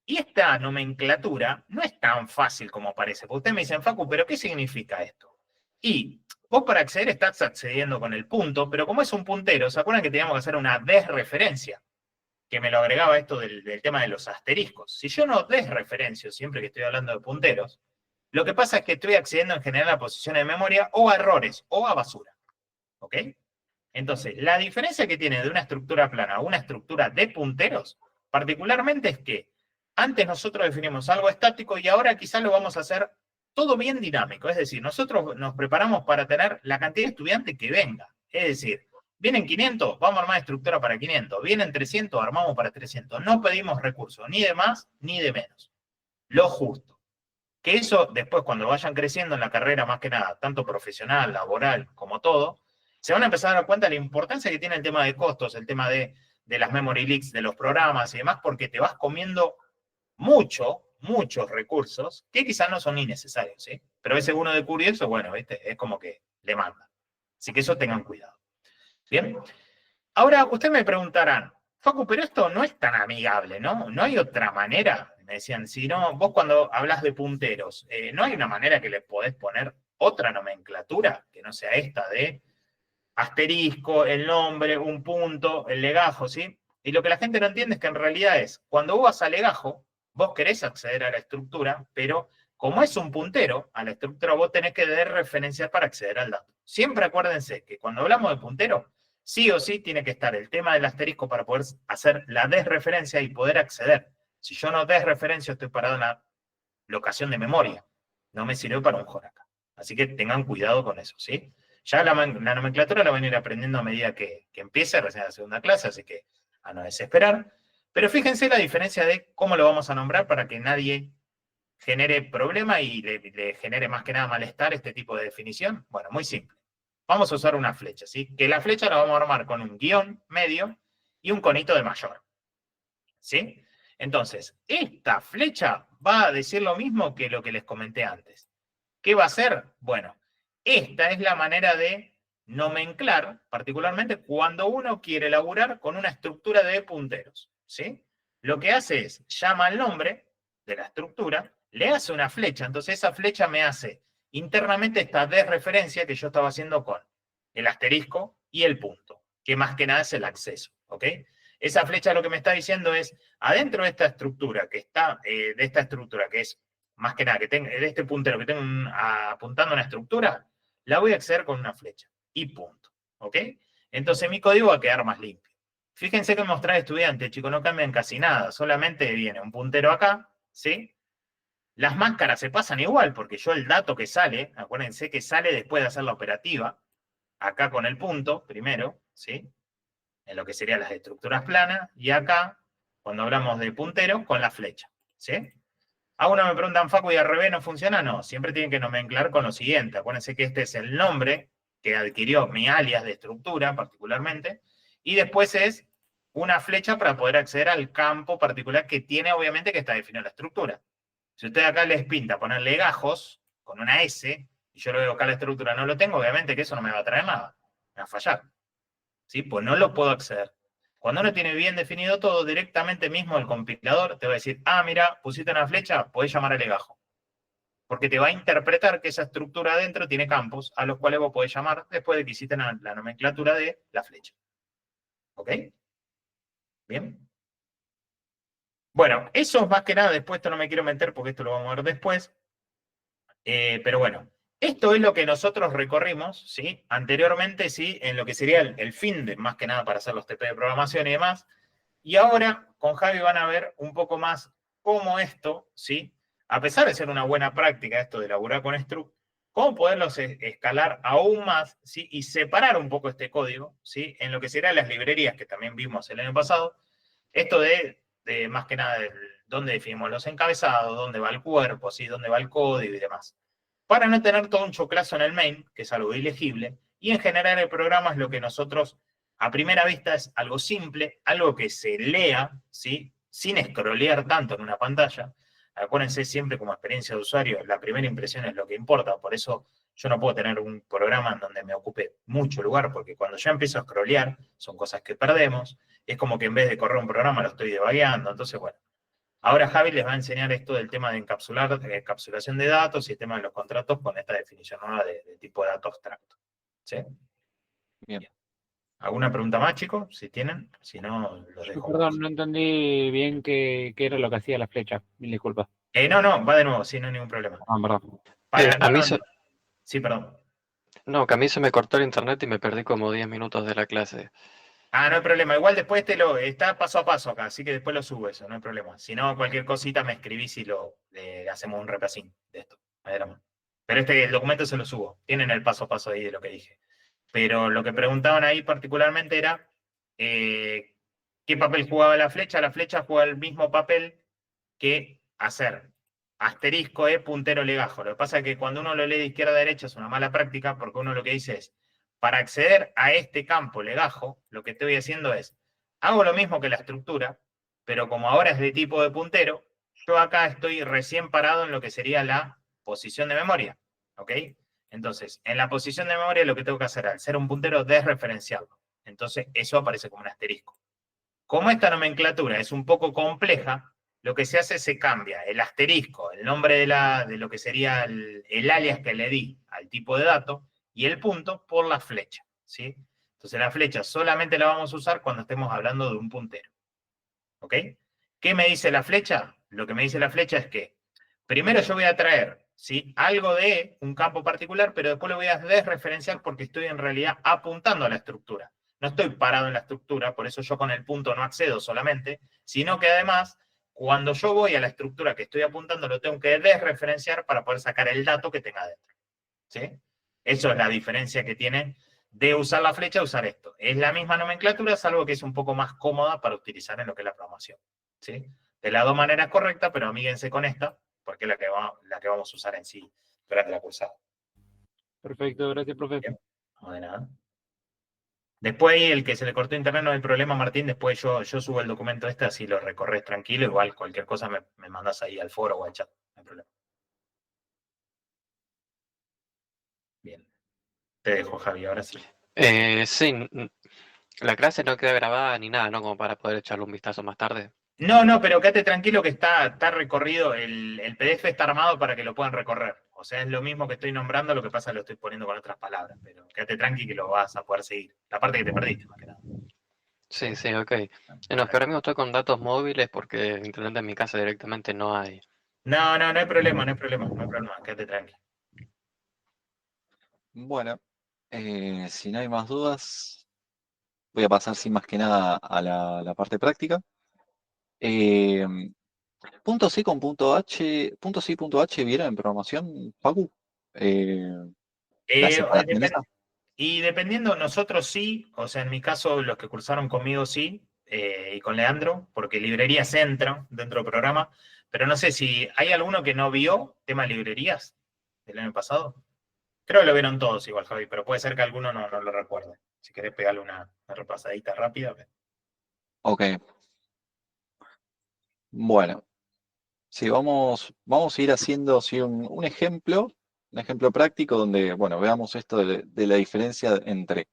B: Y esta nomenclatura no es tan fácil como parece, porque ustedes me dicen, Facu, ¿pero qué significa esto? Y vos para acceder estás accediendo con el punto, pero como es un puntero, ¿se acuerdan que teníamos que hacer una desreferencia? Que me lo agregaba esto del tema de los asteriscos. Si yo no desreferencio siempre que estoy hablando de punteros, lo que pasa es que estoy accediendo en general a posiciones de memoria o a errores o a basura. ¿Ok? Entonces, la diferencia que tiene de una estructura plana a una estructura de punteros, particularmente es que antes nosotros definimos algo estático y ahora quizás lo vamos a hacer todo bien dinámico. Es decir, nosotros nos preparamos para tener la cantidad de estudiantes que venga. Es decir, vienen 500, vamos a armar estructura para 500. Vienen 300, armamos para 300. No pedimos recursos, ni de más ni de menos. Lo justo. Que eso después, cuando vayan creciendo en la carrera, más que nada, tanto profesional, laboral, como todo, se van a empezar a dar cuenta de la importancia que tiene el tema de costos, el tema de las memory leaks, de los programas y demás, porque te vas comiendo muchos recursos que quizás no son innecesarios, ¿sí? Pero ese uno de curioso, bueno, ¿viste? Es como que le manda. Así que eso tengan cuidado. Bien. Ahora, ustedes me preguntarán, Facu, pero esto no es tan amigable, ¿no? ¿No hay otra manera? Me decían, si no, vos cuando hablas de punteros, ¿no hay una manera que le podés poner otra nomenclatura que no sea esta de asterisco, el nombre, un punto, el legajo, ¿sí? Y lo que la gente no entiende es que en realidad es, cuando vos vas al legajo, vos querés acceder a la estructura, pero como es un puntero, a la estructura vos tenés que dar referencias para acceder al dato. Siempre acuérdense que cuando hablamos de puntero, sí o sí tiene que estar el tema del asterisco para poder hacer la desreferencia y poder acceder. Si yo no desreferencio, estoy parado en la locación de memoria. No me sirve para un Joraca. Así que tengan cuidado con eso, ¿sí? Ya la nomenclatura la van a ir aprendiendo a medida que empiece recién la segunda clase, así que a no desesperar. Pero fíjense la diferencia de cómo lo vamos a nombrar para que nadie genere problema y le genere más que nada malestar este tipo de definición. Bueno, muy simple. Vamos a usar una flecha, ¿sí? Que la flecha la vamos a armar con un guión medio y un conito de mayor. ¿Sí? Entonces, esta flecha va a decir lo mismo que lo que les comenté antes. ¿Qué va a hacer? Bueno, esta es la manera de nomenclar, particularmente cuando uno quiere elaborar con una estructura de punteros, ¿sí? Lo que hace es, llama el nombre de la estructura, le hace una flecha, entonces esa flecha me hace internamente esta desreferencia que yo estaba haciendo con el asterisco y el punto, que más que nada es el acceso, ¿ok? Esa flecha lo que me está diciendo es, adentro de esta estructura que está, de esta estructura que es, más que nada, que tenga, de este puntero que tengo apuntando a una estructura, la voy a acceder con una flecha, y punto, ¿ok? Entonces mi código va a quedar más limpio. Fíjense que mostrar estudiantes, chicos, no cambian casi nada, solamente viene un puntero acá, ¿sí? Las máscaras se pasan igual, porque yo el dato que sale, acuérdense que sale después de hacer la operativa, acá con el punto, primero, ¿sí? En lo que serían las estructuras planas, y acá, cuando hablamos de puntero, con la flecha, ¿sí? A uno me preguntan, Facu, ¿y al revés no funciona? No, siempre tienen que nomenclar con lo siguiente. Acuérdense que este es el nombre que adquirió mi alias de estructura, particularmente, y después es una flecha para poder acceder al campo particular que tiene, obviamente, que está definido la estructura. Si usted acá les pinta poner legajos con una S, y yo lo veo acá la estructura no lo tengo, obviamente que eso no me va a traer nada, me va a fallar. ¿Sí? Pues no lo puedo acceder. Cuando uno tiene bien definido todo, directamente mismo el compilador te va a decir, ah, mira, pusiste una flecha, podés llamar al legajo. Porque te va a interpretar que esa estructura adentro tiene campos a los cuales vos podés llamar después de que hiciste la nomenclatura de la flecha. ¿Ok? Bien. Bueno, eso es más que nada, después esto no me quiero meter porque esto lo vamos a ver después. Pero bueno, esto es lo que nosotros recorrimos, ¿sí? Anteriormente, ¿sí? En lo que sería el fin de, más que nada para hacer los TP de programación y demás. Y ahora, con Javi van a ver un poco más cómo esto, ¿sí? A pesar de ser una buena práctica esto de elaborar con Struct, cómo poderlos escalar aún más, ¿sí? Y separar un poco este código, ¿sí? En lo que serían las librerías que también vimos el año pasado. Esto de más que nada, dónde definimos los encabezados, dónde va el cuerpo, ¿sí? Dónde va el código y demás. Para no tener todo un choclazo en el main, que es algo ilegible, y en general el programa es lo que nosotros, a primera vista, es algo simple, algo que se lea, ¿sí? Sin scrollear tanto en una pantalla. Acuérdense siempre como experiencia de usuario, la primera impresión es lo que importa, por eso yo no puedo tener un programa en donde me ocupe mucho lugar, porque cuando ya empiezo a scrollear, son cosas que perdemos, es como que en vez de correr un programa lo estoy devagueando, entonces bueno. Ahora Javi les va a enseñar esto del tema de encapsulación de datos y el tema de los contratos con esta definición nueva de tipo de dato abstracto. ¿Sí?
C: Bien.
B: ¿Alguna pregunta más, chicos? Si tienen, si no, los
F: Yo,
B: dejo.
F: perdón, no entendí bien qué era lo que hacía la flecha. Mil disculpas.
B: No, va de nuevo, sí, no hay ningún problema.
F: Ah, perdón.
D: A mí se-
B: Sí, perdón.
D: No, que a mí se me cortó el internet y me perdí como 10 minutos de la clase.
B: Ah, no hay problema. Igual después está paso a paso acá, así que después lo subo eso, no hay problema. Si no, cualquier cosita me escribís y hacemos un repasín de esto. No hay drama. Pero el documento se lo subo. Tienen el paso a paso ahí de lo que dije. Pero lo que preguntaban ahí particularmente era ¿qué papel jugaba la flecha? La flecha juega el mismo papel que hacer asterisco E puntero legajo. Lo que pasa es que cuando uno lo lee de izquierda a derecha es una mala práctica porque uno lo que dice es, para acceder a este campo legajo, lo que estoy haciendo es, hago lo mismo que la estructura, pero como ahora es de tipo de puntero, yo acá estoy recién parado en lo que sería la posición de memoria. ¿Ok? Entonces, en la posición de memoria lo que tengo que hacer al ser un puntero, desreferenciarlo. Entonces, eso aparece como un asterisco. Como esta nomenclatura es un poco compleja, lo que se hace es se cambia el asterisco, el nombre de lo que sería el alias que le di al tipo de dato, y el punto por la flecha, ¿sí? Entonces la flecha solamente la vamos a usar cuando estemos hablando de un puntero. ¿Ok? ¿Qué me dice la flecha? Lo que me dice la flecha es que primero yo voy a traer, ¿sí?, algo de un campo particular, pero después lo voy a desreferenciar porque estoy en realidad apuntando a la estructura. No estoy parado en la estructura, por eso yo con el punto no accedo solamente, sino que además, cuando yo voy a la estructura que estoy apuntando, lo tengo que desreferenciar para poder sacar el dato que tenga dentro. ¿Sí? Eso es la diferencia que tiene de usar la flecha a usar esto. Es la misma nomenclatura, salvo que es un poco más cómoda para utilizar en lo que es la programación. ¿Sí? De las dos maneras correctas, pero amíguense con esta, porque es la que vamos a usar en sí durante la cursada.
F: Perfecto, gracias, profe.
B: Bien. No de nada. Después ahí, el que se le cortó internet no hay problema, Martín. Después yo subo el documento este, así lo recorres tranquilo. Igual cualquier cosa me mandas ahí al foro o al chat. No hay problema. Bien. Te dejo, Javi, ahora sí.
D: Sí, la clase no queda grabada ni nada, ¿no? Como para poder echarle un vistazo más tarde.
B: No, pero quédate tranquilo que está recorrido, el PDF está armado para que lo puedan recorrer. O sea, es lo mismo que estoy nombrando, lo que pasa es que lo estoy poniendo con otras palabras, pero quédate tranqui que lo vas a poder seguir. La parte que te perdiste, más que nada.
D: Sí, sí, ok. No, es que ahora mismo estoy con datos móviles porque internet en mi casa directamente no hay.
B: No hay problema, no hay problema, no hay problema, quédate tranqui.
C: Bueno, si no hay más dudas, voy a pasar sin más que nada a la parte práctica. Eh, punto C con punto C y punto H, ¿vieron en programación, Facu? Eh, la separación esa.
B: Y dependiendo, nosotros sí, o sea, en mi caso, los que cursaron conmigo sí, y con Leandro, porque librerías entran dentro del programa, pero no sé si hay alguno que no vio tema librerías del año pasado. Creo que lo vieron todos igual, Javi, pero puede ser que alguno no lo recuerde. Si querés pegarle una repasadita rápida.
C: Ok, bueno, sí, vamos a ir haciendo sí, un ejemplo práctico donde, bueno, veamos esto de la diferencia entre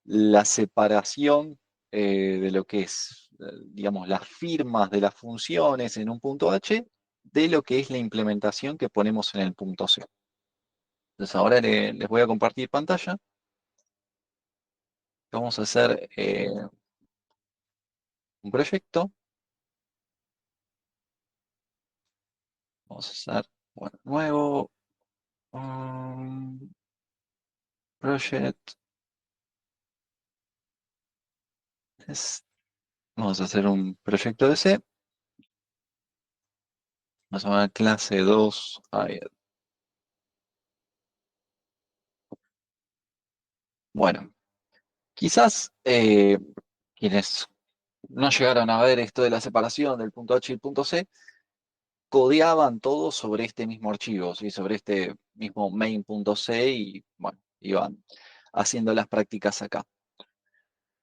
C: la separación de lo que es, digamos, las firmas de las funciones en un punto H de lo que es la implementación que ponemos en el punto C. Entonces ahora les voy a compartir pantalla. Vamos a hacer un proyecto. Vamos a hacer, bueno, nuevo project. Vamos a hacer un proyecto de C. Vamos a llamar clase 2. Bueno, quizás quienes no llegaron a ver esto de la separación del punto H y el punto C, codeaban todo sobre este mismo archivo, ¿sí? Sobre este mismo main.c y bueno, iban haciendo las prácticas acá.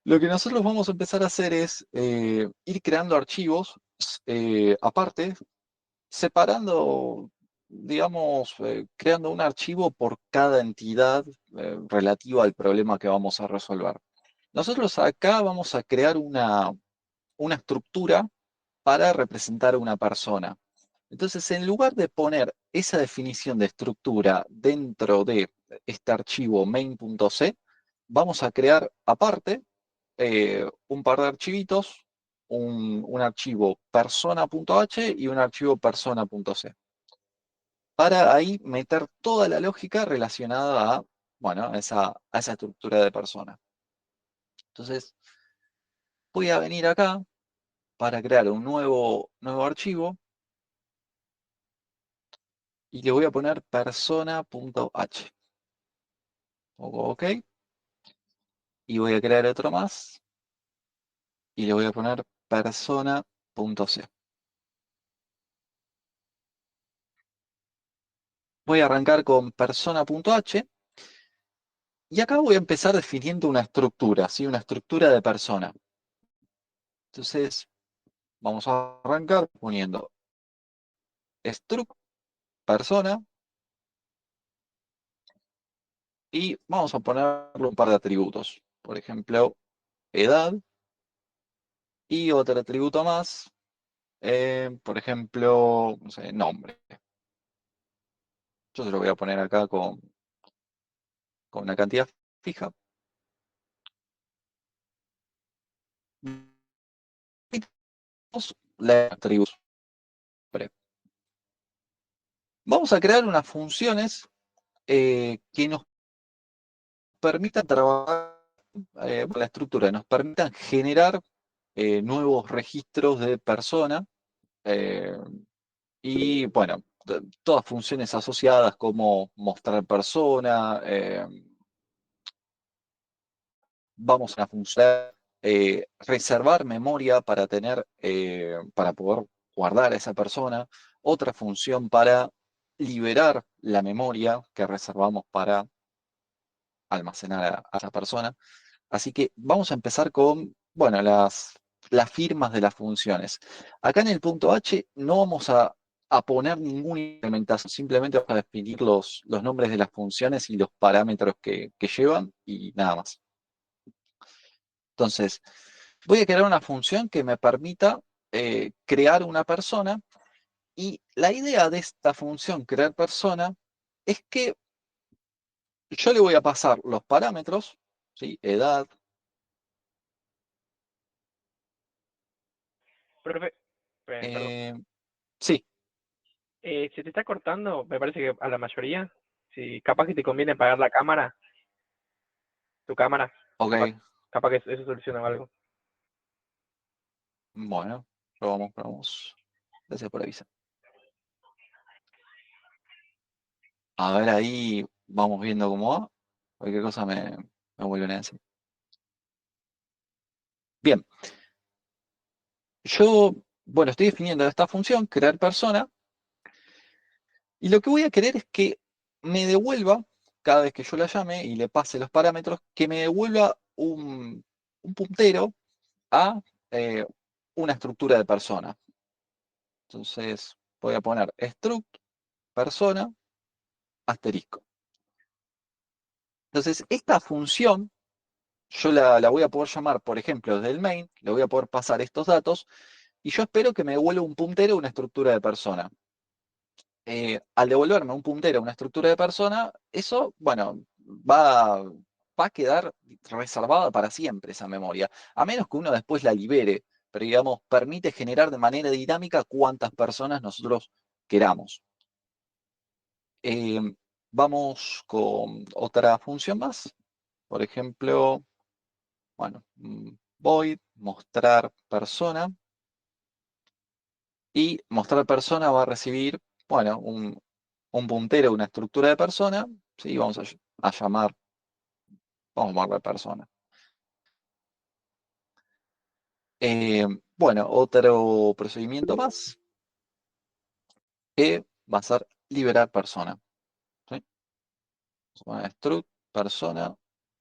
C: Lo que nosotros vamos a empezar a hacer es ir creando archivos aparte, separando, digamos, creando un archivo por cada entidad relativa al problema que vamos a resolver. Nosotros acá vamos a crear una estructura para representar a una persona. Entonces, en lugar de poner esa definición de estructura dentro de este archivo main.c, vamos a crear aparte un par de archivitos, un archivo persona.h y un archivo persona.c, para ahí meter toda la lógica relacionada a, bueno, a esa estructura de persona. Entonces, voy a venir acá para crear un nuevo archivo y le voy a poner persona.h. Ok. Y voy a crear otro más y le voy a poner persona.c. voy a arrancar con persona.h y acá voy a empezar definiendo una estructura, ¿sí? Una estructura de persona. Entonces, vamos a arrancar poniendo struct persona y vamos a ponerle un par de atributos. Por ejemplo, edad y otro atributo más, por ejemplo, no sé, nombre. Yo se lo voy a poner acá con una cantidad fija. Y tenemos la atributos. Vamos a crear unas funciones que nos permitan trabajar la estructura, nos permitan generar nuevos registros de persona y, bueno, todas funciones asociadas como mostrar persona, vamos a funcionar, reservar memoria para para poder guardar a esa persona, otra función para liberar la memoria que reservamos para almacenar a esa persona. Así que vamos a empezar con, bueno, las firmas de las funciones. Acá en el punto H no vamos a poner ninguna implementación, simplemente vamos a definir los nombres de las funciones y los parámetros que llevan y nada más. Entonces, voy a crear una función que me permita crear una persona y la idea de esta función crear persona es que yo le voy a pasar los parámetros, ¿sí? Edad.
I: Profe, perdón.
C: Sí,
I: Se te está cortando, me parece que a la mayoría. Si capaz que te conviene apagar la cámara, tu cámara,
C: ok,
I: capaz que eso soluciona algo.
C: bueno, probamos. Gracias por avisar. A ver, ahí vamos viendo cómo va. Cualquier cosa me vuelven a decir. Bien, yo, bueno, estoy definiendo esta función, crear persona, y lo que voy a querer es que me devuelva, cada vez que yo la llame y le pase los parámetros, que me devuelva un puntero a una estructura de persona. Entonces, voy a poner struct persona asterisco. Entonces, esta función yo la voy a poder llamar, por ejemplo, desde el main, le voy a poder pasar estos datos y yo espero que me devuelva un puntero a una estructura de persona. Al devolverme un puntero a una estructura de persona, eso, bueno, va a quedar reservada para siempre esa memoria, a menos que uno después la libere, pero digamos, permite generar de manera dinámica cuántas personas nosotros queramos. Vamos con otra función más, por ejemplo, bueno, void mostrar persona y mostrar persona va a recibir, bueno, un puntero, una estructura de persona, ¿sí? Vamos a llamar, vamos a llamarle persona. Bueno, otro procedimiento más que va a ser liberar persona. ¿Sí? Vamos a poner struct persona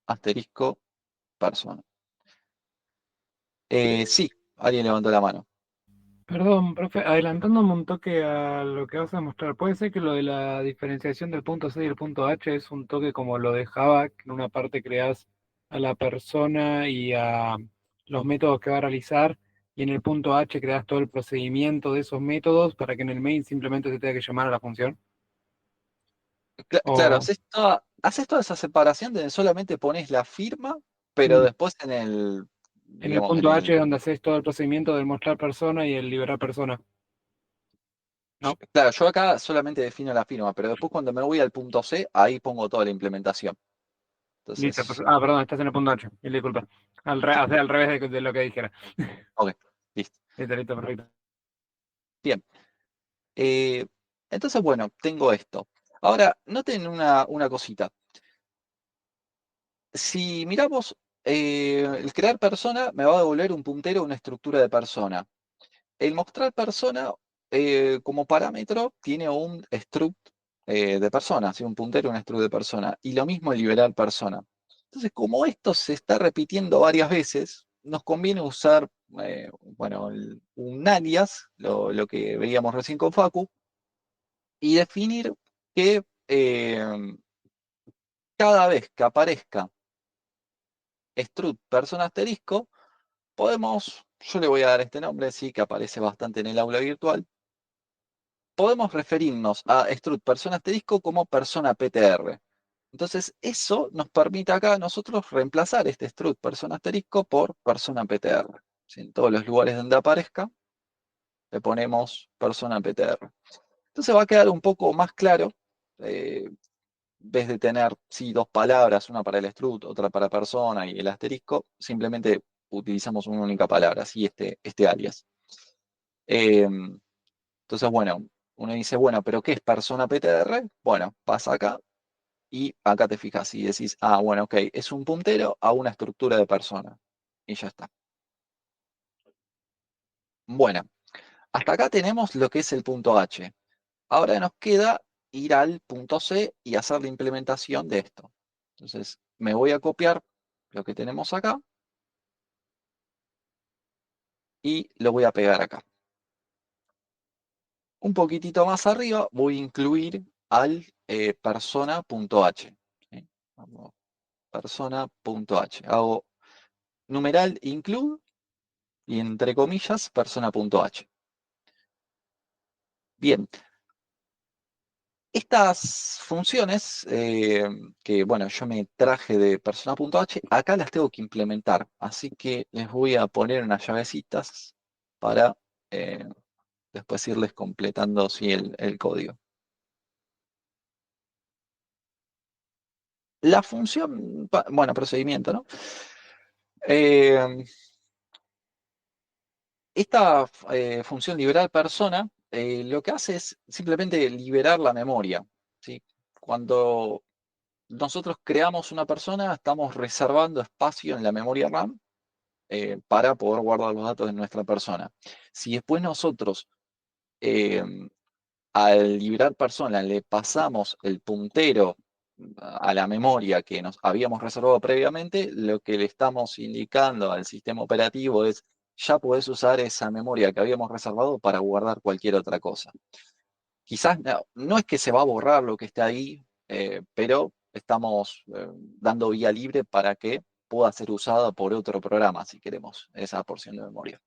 C: asterisco persona. Sí, alguien levantó la mano.
F: Perdón, profe, adelantándome un toque a lo que vas a mostrar, ¿puede ser que lo de la diferenciación del punto C y el punto H es un toque como lo de Java, que en una parte creas a la persona y a los métodos que va a realizar, y en el punto H creas todo el procedimiento de esos métodos para que en el main simplemente se tenga que llamar a la función?
C: Claro,
F: O
C: haces toda esa separación donde solamente pones la firma, pero
F: mm,
C: después
F: en el
C: digamos,
F: punto H donde haces todo el procedimiento del mostrar persona y el liberar persona, ¿no?
C: claro, yo acá solamente defino la firma, pero después cuando me voy al punto C, ahí pongo toda la implementación.
F: Listo,
C: Entonces,
F: perdón, estás en el punto H, mil disculpas. O sea, al revés de lo que dijera.
C: ok, listo.
F: Listo, perfecto.
C: Bien. Eh, entonces, bueno, tengo esto. Ahora, noten una cosita. Si miramos, el crear persona me va a devolver un puntero a una estructura de persona. El mostrar persona, como parámetro, tiene un struct de persona, ¿sí? Un puntero, un struct de persona. Y lo mismo liberar persona. Entonces, como esto se está repitiendo varias veces, nos conviene usar, bueno, un alias, lo que veíamos recién con Facu, y definir que cada vez que aparezca struct persona asterisco, podemos, yo le voy a dar este nombre, sí, que aparece bastante en el aula virtual, podemos referirnos a struct persona asterisco como persona PTR. Entonces, eso nos permite acá a nosotros reemplazar este struct persona asterisco por persona PTR. ¿Sí? En todos los lugares donde aparezca, le ponemos persona PTR. Entonces va a quedar un poco más claro, en vez de tener sí, dos palabras, una para el struct, otra para persona y el asterisco, simplemente utilizamos una única palabra, así este alias. Entonces, bueno, uno dice, bueno, ¿pero qué es persona PTR? Bueno, pasa acá y acá te fijas y decís, ah, bueno, ok, es un puntero a una estructura de persona. Y ya está. Bueno, hasta acá tenemos lo que es el punto H. Ahora nos queda ir al punto C y hacer la implementación de esto. Entonces, me voy a copiar lo que tenemos acá y lo voy a pegar acá. Un poquitito más arriba voy a incluir al persona.h. ¿Sí? Persona.h. Hago numeral include y entre comillas persona.h. Bien, estas funciones que, bueno, yo me traje de persona.h, acá las tengo que implementar. Así que les voy a poner unas llavecitas para después irles completando así el código. La función, bueno, procedimiento, ¿no? Esta función liberar persona lo que hace es simplemente liberar la memoria. ¿Sí? Cuando nosotros creamos una persona, estamos reservando espacio en la memoria RAM para poder guardar los datos de nuestra persona. Si después nosotros eh, al liberar persona le pasamos el puntero a la memoria que nos habíamos reservado previamente, lo que le estamos indicando al sistema operativo es ya podés usar esa memoria que habíamos reservado para guardar cualquier otra cosa. Quizás no es que se va a borrar lo que está ahí, pero estamos dando vía libre para que pueda ser usada por otro programa, si queremos, esa porción de memoria.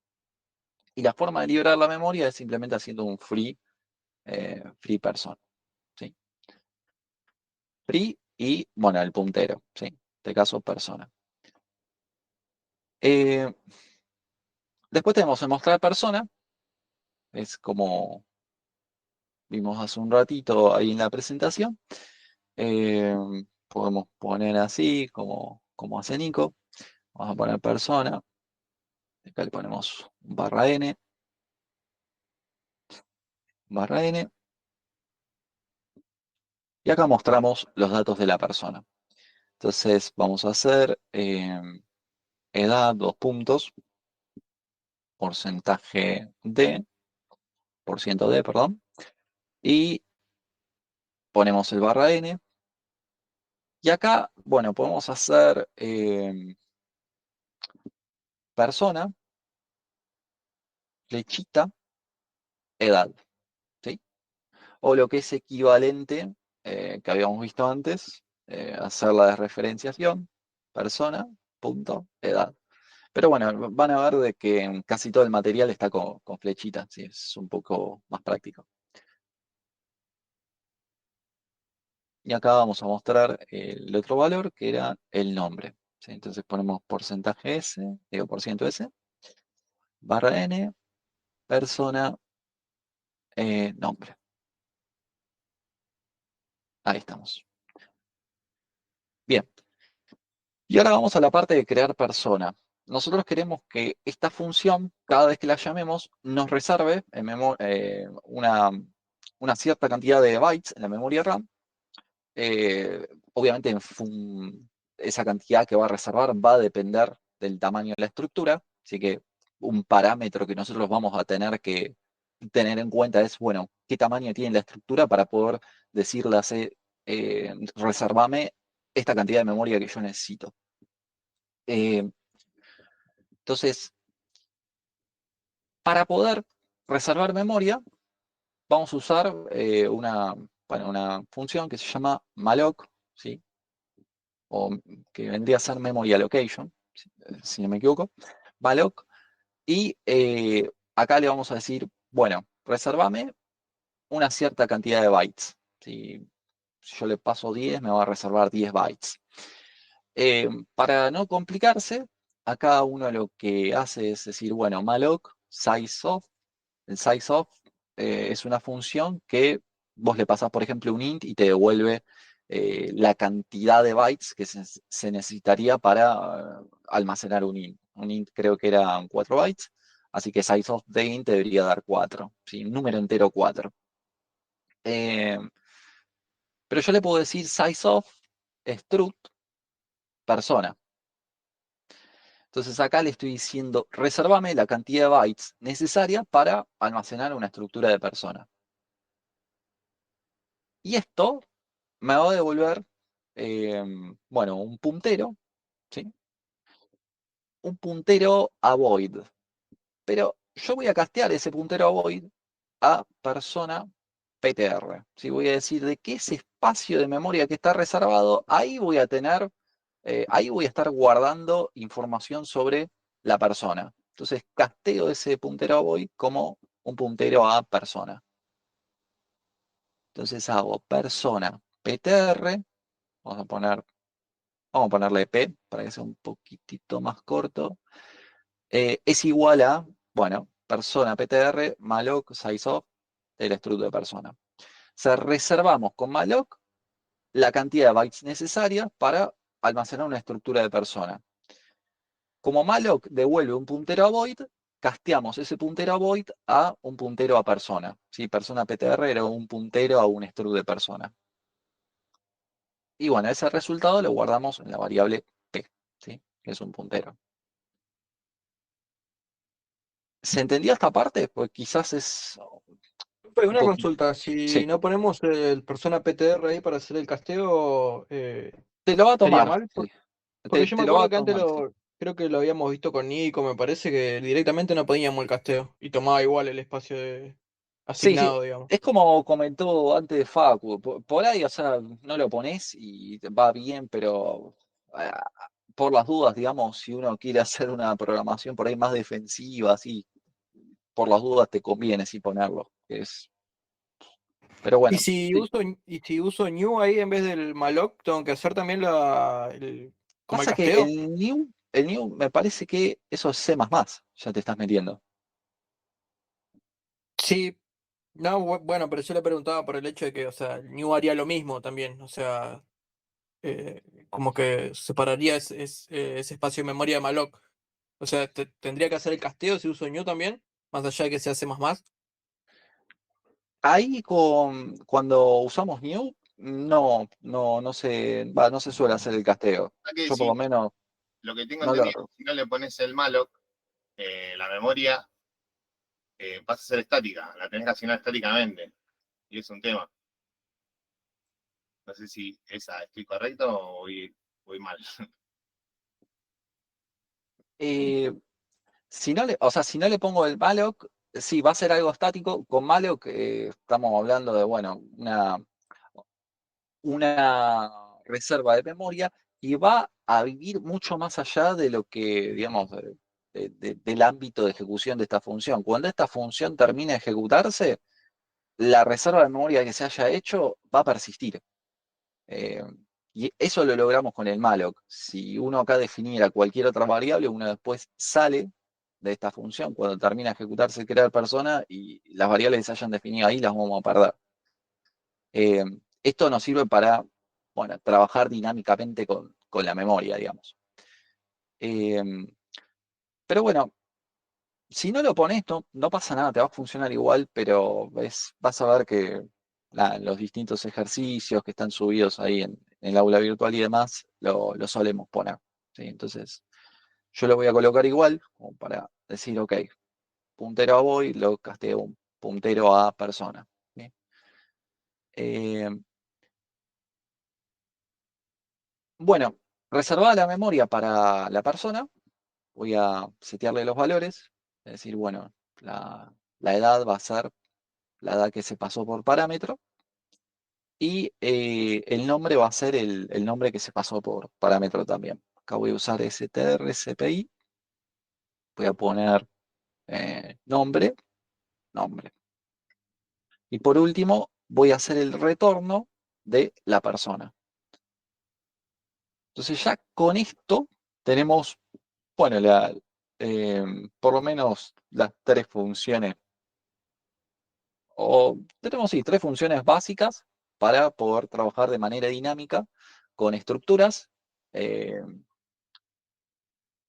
C: Y la forma de liberar la memoria es simplemente haciendo un free person. ¿Sí? Free y, bueno, el puntero, ¿sí? En este caso, persona. Después tenemos el mostrar persona. Es como vimos hace un ratito ahí en la presentación. Podemos poner así, como hace Nico. Vamos a poner persona. Acá le ponemos barra N. Barra N. Y acá mostramos los datos de la persona. Entonces vamos a hacer edad, 2 puntos, porcentaje D, por ciento D, perdón. Y ponemos el barra N. Y acá, bueno, podemos hacer persona, flechita, edad. ¿Sí? O lo que es equivalente, que habíamos visto antes, hacer la desreferenciación, persona, punto, edad. Pero bueno, van a ver de que casi todo el material está con flechita, ¿sí? Es un poco más práctico. Y acá vamos a mostrar el otro valor, que era el nombre. ¿Sí? Entonces ponemos porcentaje S, digo por ciento S, barra N, persona, nombre. Ahí estamos. Bien. Y ahora vamos a la parte de crear persona. Nosotros queremos que esta función, cada vez que la llamemos, nos reserve en una cierta cantidad de bytes en la memoria RAM. Obviamente, esa cantidad que va a reservar va a depender del tamaño de la estructura. Así que un parámetro que nosotros vamos a tener que tener en cuenta es, bueno, qué tamaño tiene la estructura para poder decirle, reservame esta cantidad de memoria que yo necesito. Entonces, para poder reservar memoria, vamos a usar una función que se llama malloc, ¿sí? O que vendría a ser memory allocation, si no me equivoco, malloc, y acá le vamos a decir, bueno, reservame una cierta cantidad de bytes. Si yo le paso 10, me va a reservar 10 bytes. Para no complicarse, acá uno lo que hace es decir, bueno, malloc sizeof. El sizeof es una función que vos le pasás, por ejemplo, un int y te devuelve la cantidad de bytes que se necesitaría para almacenar un int. Un int creo que eran 4 bytes, así que sizeof de int debería dar 4, ¿sí? Un número entero 4. Pero yo le puedo decir sizeof struct persona. Entonces acá le estoy diciendo, resérvame la cantidad de bytes necesaria para almacenar una estructura de persona. Y esto me va a devolver, bueno, un puntero, ¿sí? Un puntero a void. Pero yo voy a castear ese puntero a void a persona PTR. ¿Sí? Voy a decir de qué ese espacio de memoria que está reservado, ahí voy a tener, ahí voy a estar guardando información sobre la persona. Entonces casteo ese puntero a void como un puntero a persona. Entonces hago persona PTR, vamos a ponerle P para que sea un poquitito más corto, es igual a, bueno, persona PTR malloc sizeof del struct de persona. O sea, reservamos con malloc la cantidad de bytes necesarias para almacenar una estructura de persona. Como malloc devuelve un puntero a void, casteamos ese puntero a void a un puntero a persona. ¿Sí? Persona PTR era un puntero a un struct de persona. Y bueno, ese resultado lo guardamos en la variable P, ¿sí? Que es un puntero. ¿Se entendió esta parte? Pues quizás es
J: Pues
C: un
J: una
C: poquito.
J: consulta, si
C: Sí,
J: no ponemos el persona PTR ahí para hacer el casteo,
C: te lo va a
J: ¿estaría
C: tomar.
J: mal?
C: Sí.
J: Porque yo me
C: Te lo va
J: acuerdo
C: a
J: que antes
C: tomar, sí.
J: creo que lo habíamos visto con Nico, me parece que directamente no poníamos el casteo y tomaba igual el espacio
C: Sí, sí.
J: asignado, digamos.
C: Es como comentó antes Facu. Por ahí, o sea, no lo pones y va bien, pero ah, por las dudas, digamos, si uno quiere hacer una programación por ahí más defensiva, así, por las dudas te conviene sí ponerlo. Pero
J: Y
C: bueno,
J: si
C: sí.
J: uso, y si uso new ahí en vez del malloc, tengo que hacer también como el
C: Pasa que
J: casteo.
C: el new me parece que eso es C++, ya te estás metiendo.
J: Sí, no, bueno, pero yo le preguntaba por el hecho de que, o sea, el new haría lo mismo también, o sea, como que separaría ese espacio de memoria de malloc. O sea, tendría que hacer el casteo si uso new también, más allá de que se hace más.
C: Ahí cuando usamos new, no se suele hacer el casteo.
H: Que
C: Yo por lo
H: si
C: menos
H: lo que tengo
C: no lo.
H: entendido, si no le pones el malloc, la memoria pasa a ser estática, la tenés que asignar estáticamente. Y es un tema. No sé si estoy correcto o voy mal.
C: eh, o sea, si no le pongo el malloc, sí, va a ser algo estático. Con malloc estamos hablando de, bueno, una reserva de memoria y va a vivir mucho más allá de lo que, digamos, del ámbito de ejecución de esta función. Cuando esta función termine de ejecutarse, la reserva de memoria que se haya hecho va a persistir. Eh, y eso lo logramos con el malloc. Si uno acá definiera cualquier otra variable, uno después sale de esta función cuando termina de ejecutarse el crear persona y las variables que se hayan definido ahí las vamos a perder. Eh, Esto nos sirve para, bueno, trabajar dinámicamente con la memoria, digamos. Eh, pero bueno, si no lo pones, no pasa nada, te va a funcionar igual, pero vas a ver que los distintos ejercicios que están subidos ahí en el aula virtual y demás, lo solemos poner. ¿Sí? Entonces, yo lo voy a colocar igual, como para decir, ok, puntero a void, lo casteo puntero a persona. ¿Sí? Bueno, reservada la memoria para la persona, voy a setearle los valores, es decir, bueno, la edad va a ser la edad que se pasó por parámetro, y el nombre va a ser el nombre que se pasó por parámetro también. Acá voy a usar strcpy, voy a poner nombre. Y por último, voy a hacer el retorno de la persona. Entonces ya con esto tenemos, bueno, por lo menos las tres funciones, o tenemos, sí, tres funciones básicas para poder trabajar de manera dinámica con estructuras eh,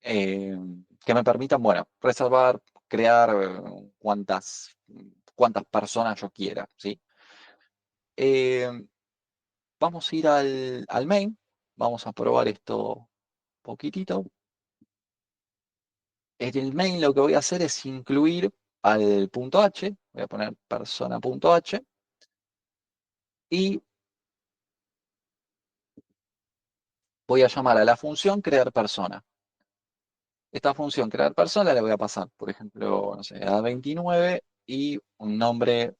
C: eh, que me permitan, bueno, reservar, crear cuantas personas yo quiera, ¿sí? Vamos a ir al main, vamos a probar esto poquitito. En el main lo que voy a hacer es incluir al punto H, voy a poner persona.h, y voy a llamar a la función crear persona. Esta función crear persona le voy a pasar, por ejemplo, no sé, a 29 y un nombre,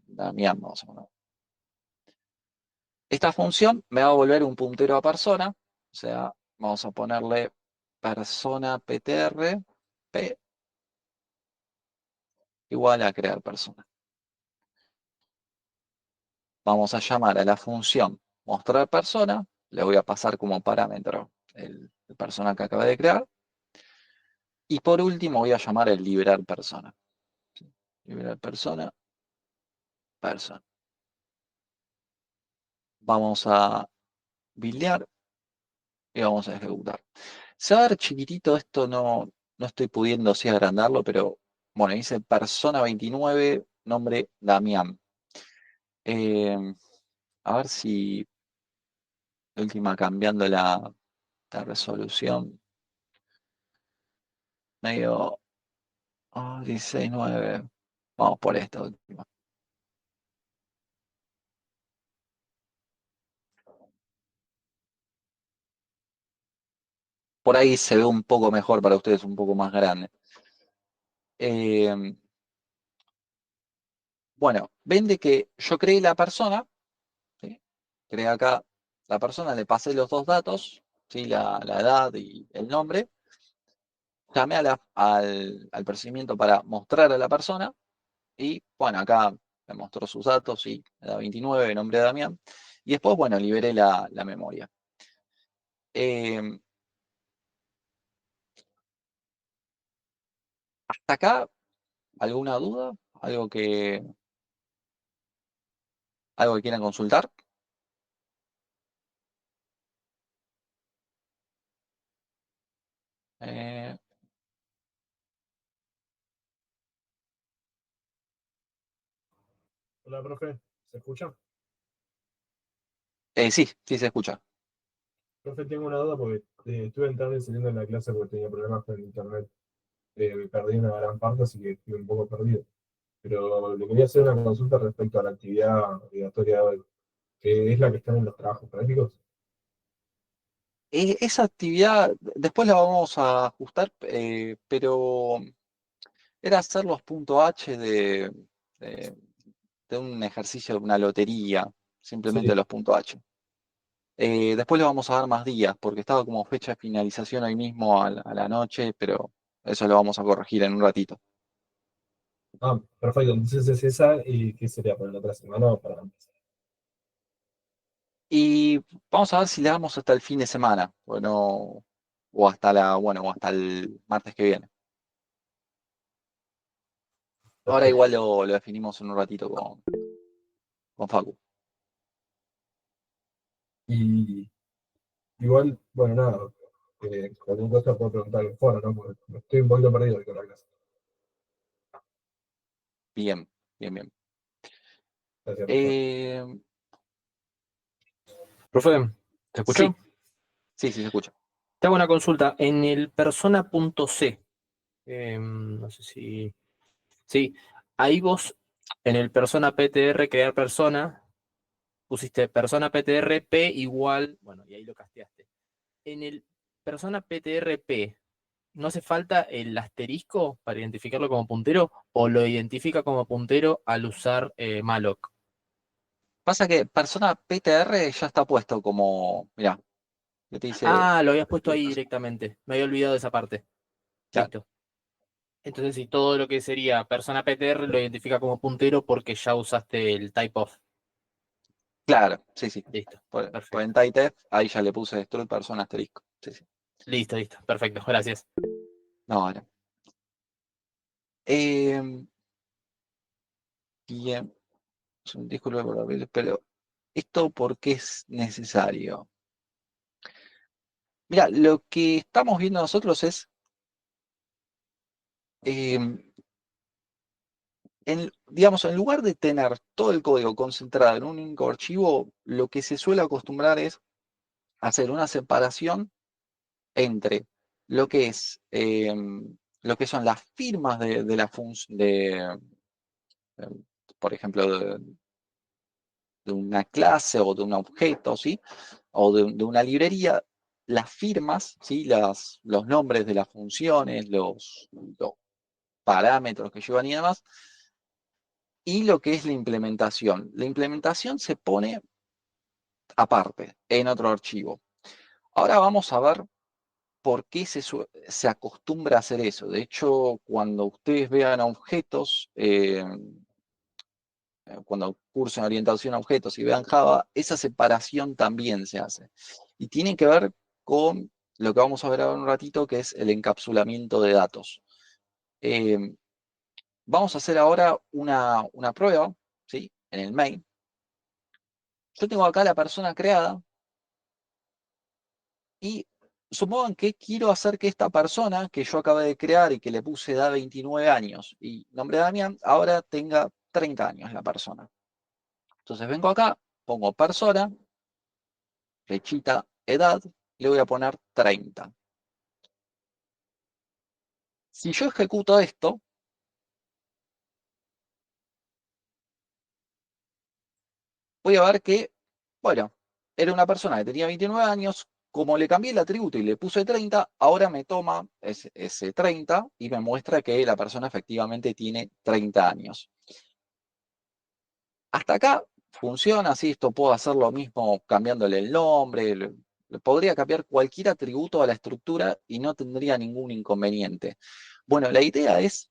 C: Damián, vamos a poner. Esta función me va a volver un puntero a persona, o sea, vamos a ponerle persona ptr p igual a crear persona. Vamos a llamar a la función mostrar persona, le voy a pasar como parámetro el persona que acabé de crear, y por último voy a llamar el liberar persona. Liberar persona. Vamos a buildear y vamos a ejecutar. Se va a ver chiquitito esto, no estoy pudiendo así agrandarlo, pero bueno, dice persona 29, nombre Damián. A ver si de última cambiando la resolución. Medio 16.9. Vamos por esta última. Por ahí se ve un poco mejor para ustedes, un poco más grande. Bueno, ven de que yo creé la persona, ¿sí? Creé acá la persona, le pasé los dos datos, ¿sí? La edad y el nombre. Llamé al procedimiento para mostrar a la persona y, bueno, acá me mostró sus datos, y edad 29, nombre de Damián. Y después, bueno, liberé la memoria. Hasta acá, ¿alguna duda? ¿Algo que quieran consultar? Eh,
A: Hola, profe, ¿se escucha?
C: sí, sí se escucha.
A: Profe, tengo una duda porque estuve entrando y saliendo de la clase porque tenía problemas con el internet. Me perdí una gran parte, así que estoy un poco perdido. Pero le quería hacer una consulta respecto a la actividad obligatoria de hoy, que es la que está en los trabajos prácticos.
C: Esa actividad después la vamos a ajustar, pero era hacer los puntos H de- de un ejercicio de una lotería, simplemente
A: Sí.
C: los puntos H. Después le vamos a dar más días, porque estaba como fecha de finalización hoy mismo a la noche, pero eso lo vamos a corregir en un ratito.
A: Ah, perfecto. Entonces es esa, ¿y qué sería para la otra semana o para empezar?
C: Y vamos a ver si le damos hasta el fin de semana, o hasta el martes que viene. Ahora
A: Perfecto.
C: igual lo definimos en un ratito con Facu.
A: Y igual, bueno, nada, cualquier cosa puedo preguntar en el foro, ¿no? Porque estoy un poquito perdido con la clase.
C: Bien, bien, bien.
A: Gracias, profe.
C: Eh,
J: Profe, ¿te
C: sí,
J: escucho?
C: sí, sí se escucha.
J: Te hago una consulta. En el persona.c, no sé si... Sí, ahí vos
K: En el persona PTR crear persona, pusiste persona PTR P igual, bueno, y ahí lo casteaste. En el persona PTR P, ¿no hace falta el asterisco para identificarlo como puntero o lo identifica como puntero al usar malloc?
C: Pasa que persona PTR ya está puesto como, mirá, que te dice,
K: Ah, lo habías puesto ahí directamente. Me había olvidado de esa parte.
C: claro,
K: Listo. Entonces, si todo lo que sería persona PTR lo identifica como puntero porque ya usaste el type of.
C: claro, sí, sí.
K: Listo.
C: Por en
K: Perfecto.
C: TypeDef, ahí ya le puse struct persona asterisco. Sí, sí.
K: Listo, listo. Perfecto. Gracias.
C: No, no. Bien, disculpe por la vez, pero ¿esto por qué es necesario? Mira, lo que estamos viendo nosotros es, digamos, en lugar de tener todo el código concentrado en un único archivo, lo que se suele acostumbrar es hacer una separación entre lo que es, lo que son las firmas de la función, eh, por ejemplo, de una clase o de un objeto, ¿sí? O de una librería, las firmas, ¿sí? Los nombres de las funciones, los parámetros que llevan y demás, y lo que es la implementación. La implementación se pone aparte, en otro archivo. Ahora vamos a ver por qué se acostumbra a hacer eso. De hecho, cuando ustedes vean objetos, cuando cursen orientación a objetos y vean Java, esa separación también se hace. Y tiene que ver con lo que vamos a ver ahora un ratito, que es el encapsulamiento de datos. Vamos a hacer ahora una prueba, ¿sí? En el main. Yo tengo acá la persona creada y supongan que quiero hacer que esta persona que yo acabé de crear y que le puse da 29 años y nombre de Damián, ahora tenga 30 años la persona. Entonces vengo acá, pongo persona, flechita, edad, le voy a poner 30. Si yo ejecuto esto, voy a ver que, bueno, era una persona que tenía 29 años, como le cambié el atributo y le puse 30, ahora me toma ese 30 y me muestra que la persona efectivamente tiene 30 años. Hasta acá funciona, sí, esto puedo hacer lo mismo cambiándole el nombre, le podría cambiar cualquier atributo a la estructura y no tendría ningún inconveniente. Bueno, la idea es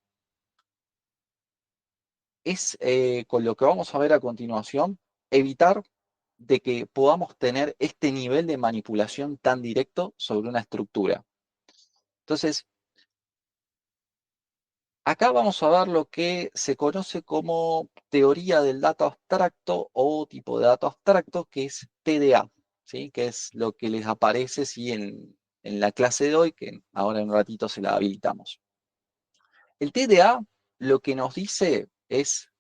C: con lo que vamos a ver a continuación, evitar de que podamos tener este nivel de manipulación tan directo sobre una estructura. Entonces, acá vamos a ver lo que se conoce como teoría del dato abstracto o tipo de dato abstracto, que es TDA, ¿sí? Que es lo que les aparece ¿sí? en la clase de hoy, que ahora en un ratito se la habilitamos. El TDA lo que nos dice es,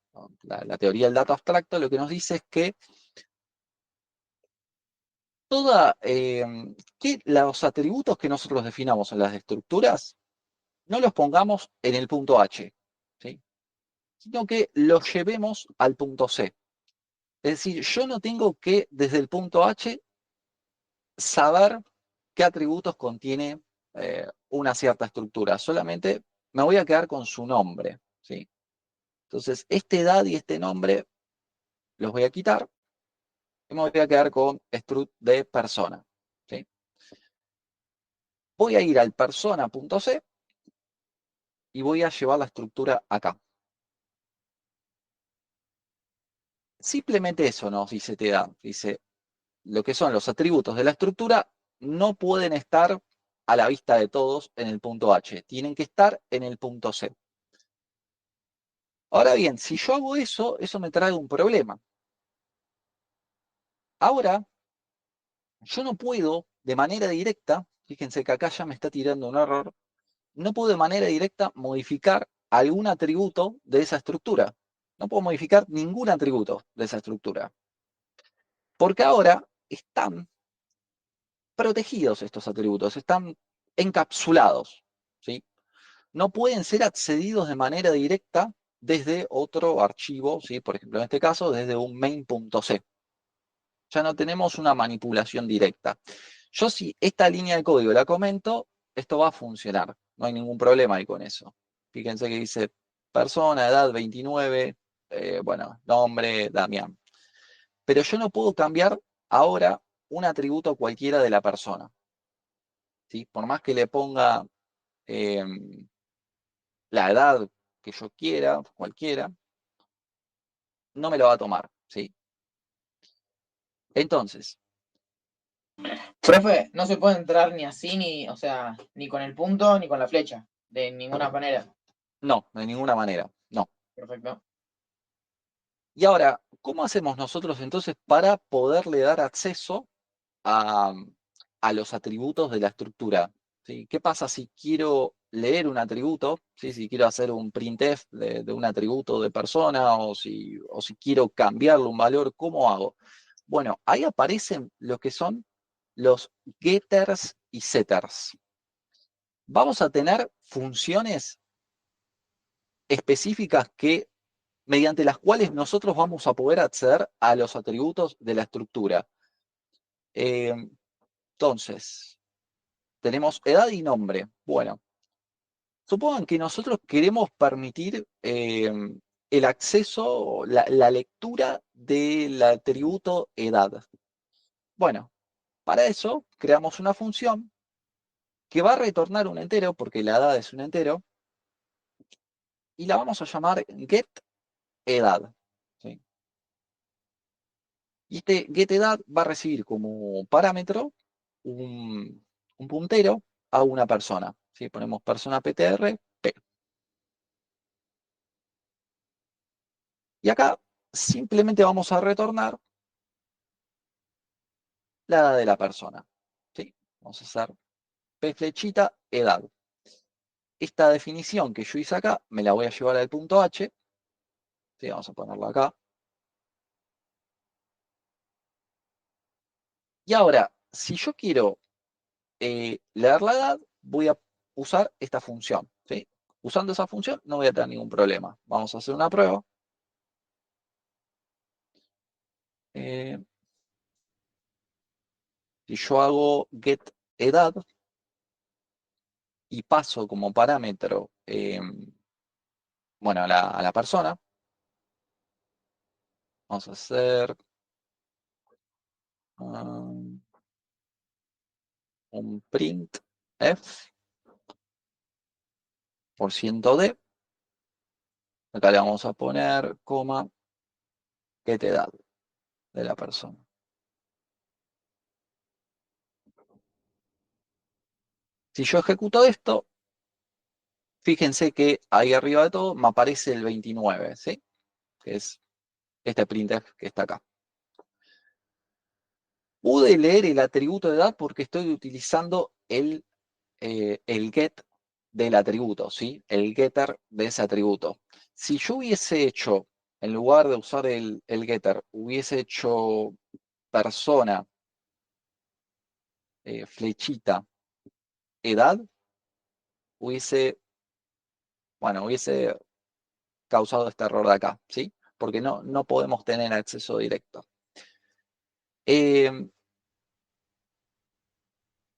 C: la teoría del dato abstracto, lo que nos dice es que que los atributos que nosotros definamos en las estructuras no los pongamos en el punto H, ¿sí? Sino que los llevemos al punto C. Es decir, yo no tengo que desde el punto H saber qué atributos contiene una cierta estructura, solamente me voy a quedar con su nombre, ¿sí? Entonces, esta edad y este nombre los voy a quitar y me voy a quedar con struct de persona, ¿sí? Voy a ir al persona.c y voy a llevar la estructura acá. Simplemente eso nos dice TDA. Dice, lo que son los atributos de la estructura no pueden estar a la vista de todos en el punto H. Tienen que estar en el punto C. Ahora bien, si yo hago eso, eso me trae un problema. Ahora, yo no puedo de manera directa, fíjense que acá ya me está tirando un error, no puedo de manera directa modificar algún atributo de esa estructura. No puedo modificar ningún atributo de esa estructura. Porque ahora están protegidos estos atributos, están encapsulados, ¿sí? No pueden ser accedidos de manera directa desde otro archivo, ¿sí? Por ejemplo, en este caso, desde un main.c. Ya no tenemos una manipulación directa. Yo si esta línea de código la comento, esto va a funcionar. No hay ningún problema ahí con eso. Fíjense que dice persona, edad 29, bueno, nombre, Damián. Pero yo no puedo cambiar ahora un atributo cualquiera de la persona. ¿Sí? Por más que le ponga la edad que yo quiera, cualquiera, no me lo va a tomar. ¿Sí? Entonces,
K: Profe, no se puede entrar ni así, ni, o sea, ni con el punto, ni con la flecha. De ninguna manera.
C: no, de ninguna manera. No.
K: Perfecto.
C: Y ahora, ¿cómo hacemos nosotros entonces para poderle dar acceso a los atributos de la estructura? ¿Sí? ¿Qué pasa si quiero leer un atributo? ¿Sí? Si quiero hacer un printf de un atributo de persona o si quiero cambiarle un valor, ¿cómo hago? Bueno, ahí aparecen lo que son los getters y setters. Vamos a tener funciones específicas mediante las cuales nosotros vamos a poder acceder a los atributos de la estructura. Entonces, tenemos edad y nombre. Bueno, supongan que nosotros queremos permitir el acceso, la lectura del atributo edad. Bueno, para eso creamos una función que va a retornar un entero, porque la edad es un entero, y la vamos a llamar getEdad. ¿Sí? Y este getEdad va a recibir como parámetro un puntero a una persona. ¿Sí? Ponemos persona PTR, P. Y acá simplemente vamos a retornar la edad de la persona. ¿Sí? Vamos a hacer P flechita edad. Esta definición que yo hice acá me la voy a llevar al punto H. ¿Sí? Vamos a ponerla acá. Y ahora, si yo quiero leer la edad, voy a usar esta función. ¿Sí? Usando esa función no voy a tener ningún problema. Vamos a hacer una prueba. Si yo hago getEdad y paso como parámetro bueno, a la persona, vamos a hacer un printf por %d. Acá le vamos a poner coma getEdad de la persona. Si yo ejecuto esto, fíjense que ahí arriba de todo me aparece el 29, ¿sí? Que es este printf que está acá. Pude leer el atributo de edad porque estoy utilizando el get del atributo, ¿sí? El getter de ese atributo. Si yo hubiese hecho, en lugar de usar el getter, hubiese hecho persona, flechita, edad, hubiese causado este error de acá, ¿sí? Porque no podemos tener acceso directo.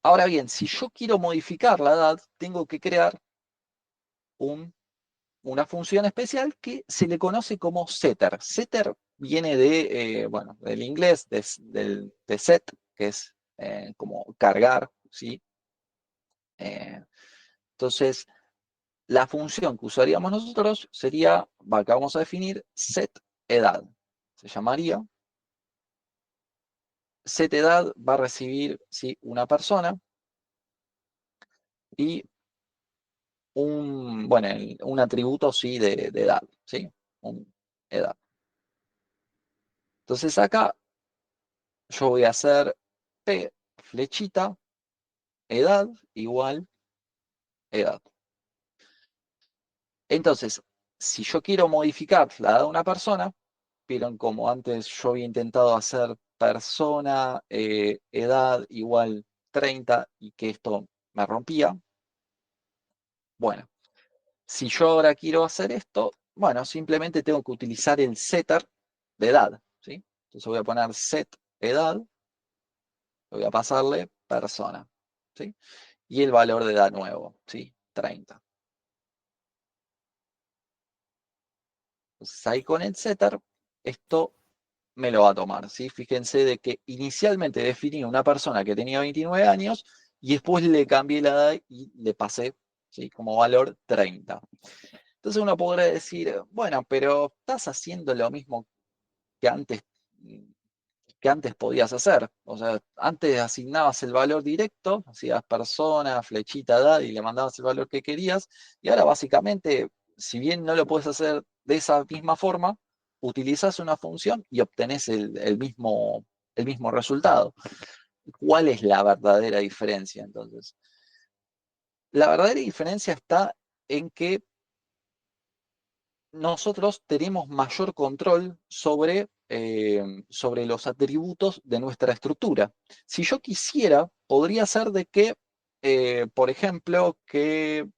C: Ahora bien, si yo quiero modificar la edad, tengo que crear una función especial que se le conoce como setter. Setter viene del inglés, de set, que es como cargar, ¿sí? Entonces, la función que usaríamos nosotros sería, que vamos a definir, setEdad. Se llamaría. setEdad va a recibir, ¿sí?, una persona y un atributo, sí, de edad, ¿sí? Edad. Entonces acá yo voy a hacer P flechita edad igual edad. Entonces, si yo quiero modificar la edad de una persona, vieron como antes yo había intentado hacer persona, edad igual 30 y que esto me rompía. Bueno, si yo ahora quiero hacer esto, Bueno, simplemente tengo que utilizar el setter de edad, ¿sí? Entonces voy a poner set edad, voy a pasarle persona, ¿sí? Y el valor de edad nuevo, ¿sí? 30. Entonces ahí con el setter, esto me lo va a tomar, ¿sí? Fíjense de que inicialmente definí una persona que tenía 29 años y después le cambié la edad y le pasé, ¿sí? Como valor 30. Entonces uno podrá decir, bueno, pero estás haciendo lo mismo que antes podías hacer. O sea, antes asignabas el valor directo, hacías persona, flechita, edad y le mandabas el valor que querías. Y ahora básicamente, si bien no lo puedes hacer de esa misma forma, utilizas una función y obtenés el mismo resultado. ¿Cuál es la verdadera diferencia entonces? La verdadera diferencia está en que nosotros tenemos mayor control sobre los atributos de nuestra estructura. Si yo quisiera, podría ser de que, por ejemplo, que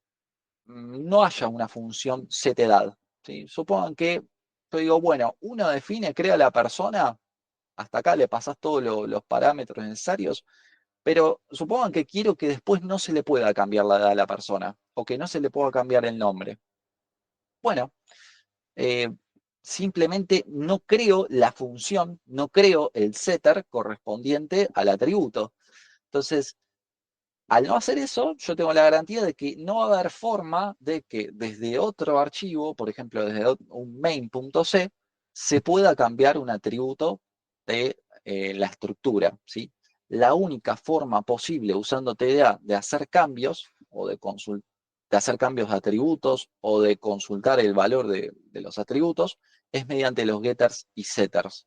C: no haya una función setEdad, ¿sí? Supongan que yo digo, bueno, uno define, crea la persona, hasta acá le pasas todos los parámetros necesarios, pero supongan que quiero que después no se le pueda cambiar la edad a la persona, o que no se le pueda cambiar el nombre. Bueno, eh, simplemente no creo la función, no creo el setter correspondiente al atributo. Entonces, al no hacer eso, yo tengo la garantía de que no va a haber forma de que desde otro archivo, por ejemplo, desde un main.c, se pueda cambiar un atributo de la estructura, ¿sí? La única forma posible usando TDA de hacer cambios o de hacer cambios de atributos o de consultar el valor de los atributos es mediante los getters y setters.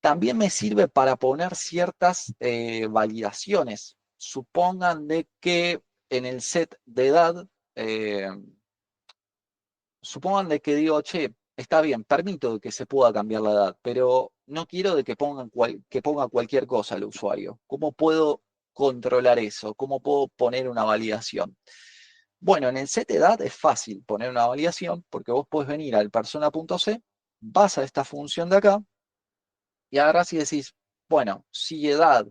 C: También me sirve para poner ciertas validaciones. Supongan de que en el set de edad, supongan de que digo, che, está bien, permito que se pueda cambiar la edad, pero no quiero de que ponga cualquier cosa al usuario. ¿Cómo puedo controlar eso? ¿Cómo puedo poner una validación? Bueno, en el set edad es fácil poner una validación porque vos podés venir al persona.c, vas a esta función de acá, y ahora si decís, bueno, si edad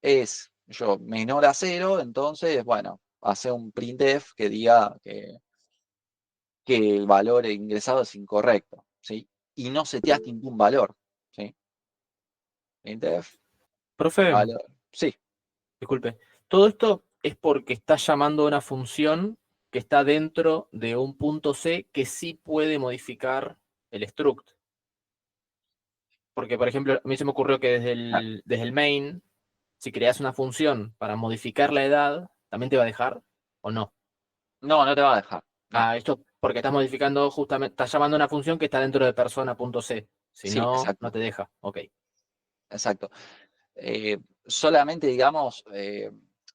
C: es yo menor a 0, entonces, bueno, hace un printf que diga que el valor ingresado es incorrecto, ¿sí? Y no seteas ningún valor, ¿sí? Printf,
K: Profe,
C: valor. Sí,
K: disculpe. Todo esto es porque está llamando a una función que está dentro de un punto C que sí puede modificar el struct. Porque, por ejemplo, a mí se me ocurrió que desde el main, si creas una función para modificar la edad, ¿también te va a dejar o no?
C: no, no te va a dejar. No.
K: Ah, esto porque estás modificando justamente, estás llamando a una función que está dentro de persona.c. Si
C: Sí,
K: no, no
C: exacto,
K: te deja. Ok.
C: exacto. Solamente, digamos,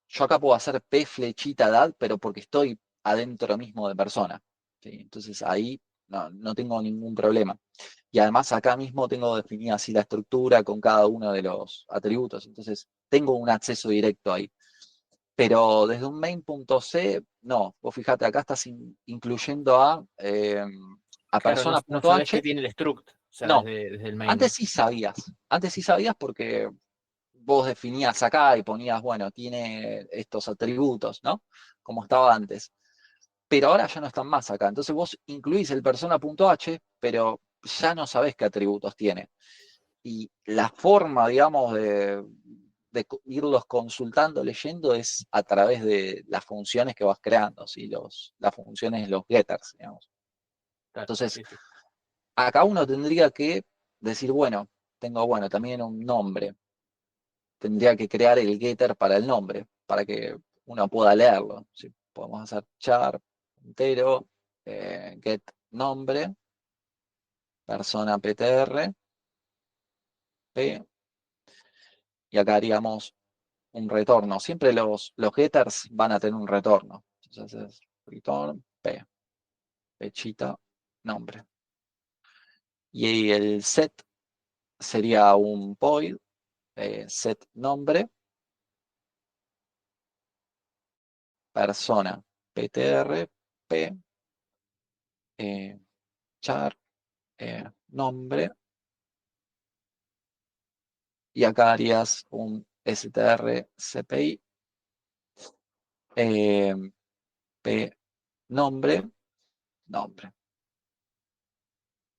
C: yo acá puedo hacer p flechita edad, pero porque estoy adentro mismo de persona, ¿sí? Entonces ahí no tengo ningún problema. Y además acá mismo tengo definida así la estructura con cada uno de los atributos. Entonces tengo un acceso directo ahí. Pero desde un main.c, no. Vos fíjate, acá estás incluyendo a
K: Claro, no sabes qué
C: persona.h.
K: tiene el struct, o sea,
C: No,
K: desde el main.
C: antes sí sabías. Antes sí sabías porque vos definías acá y ponías, bueno, tiene estos atributos, ¿no? Como estaba antes. Pero ahora ya no están más acá. Entonces vos incluís el persona.h, pero ya no sabés qué atributos tiene. Y la forma, digamos, de irlos consultando, leyendo, es a través de las funciones que vas creando, ¿sí? Las funciones, los getters, digamos.
K: Claro,
C: Entonces,
K: sí, sí.
C: acá uno tendría que decir, bueno, tengo, bueno, también un nombre. Tendría que crear el getter para el nombre, para que uno pueda leerlo. ¿Sí? Podemos hacer char entero, get nombre, persona ptr, p, y acá haríamos un retorno. Siempre los getters van a tener un retorno. Entonces es return p, pechita, nombre. Y el set sería un void, set nombre, persona ptr, p, char, nombre, y acá harías un str cpi, p nombre, nombre.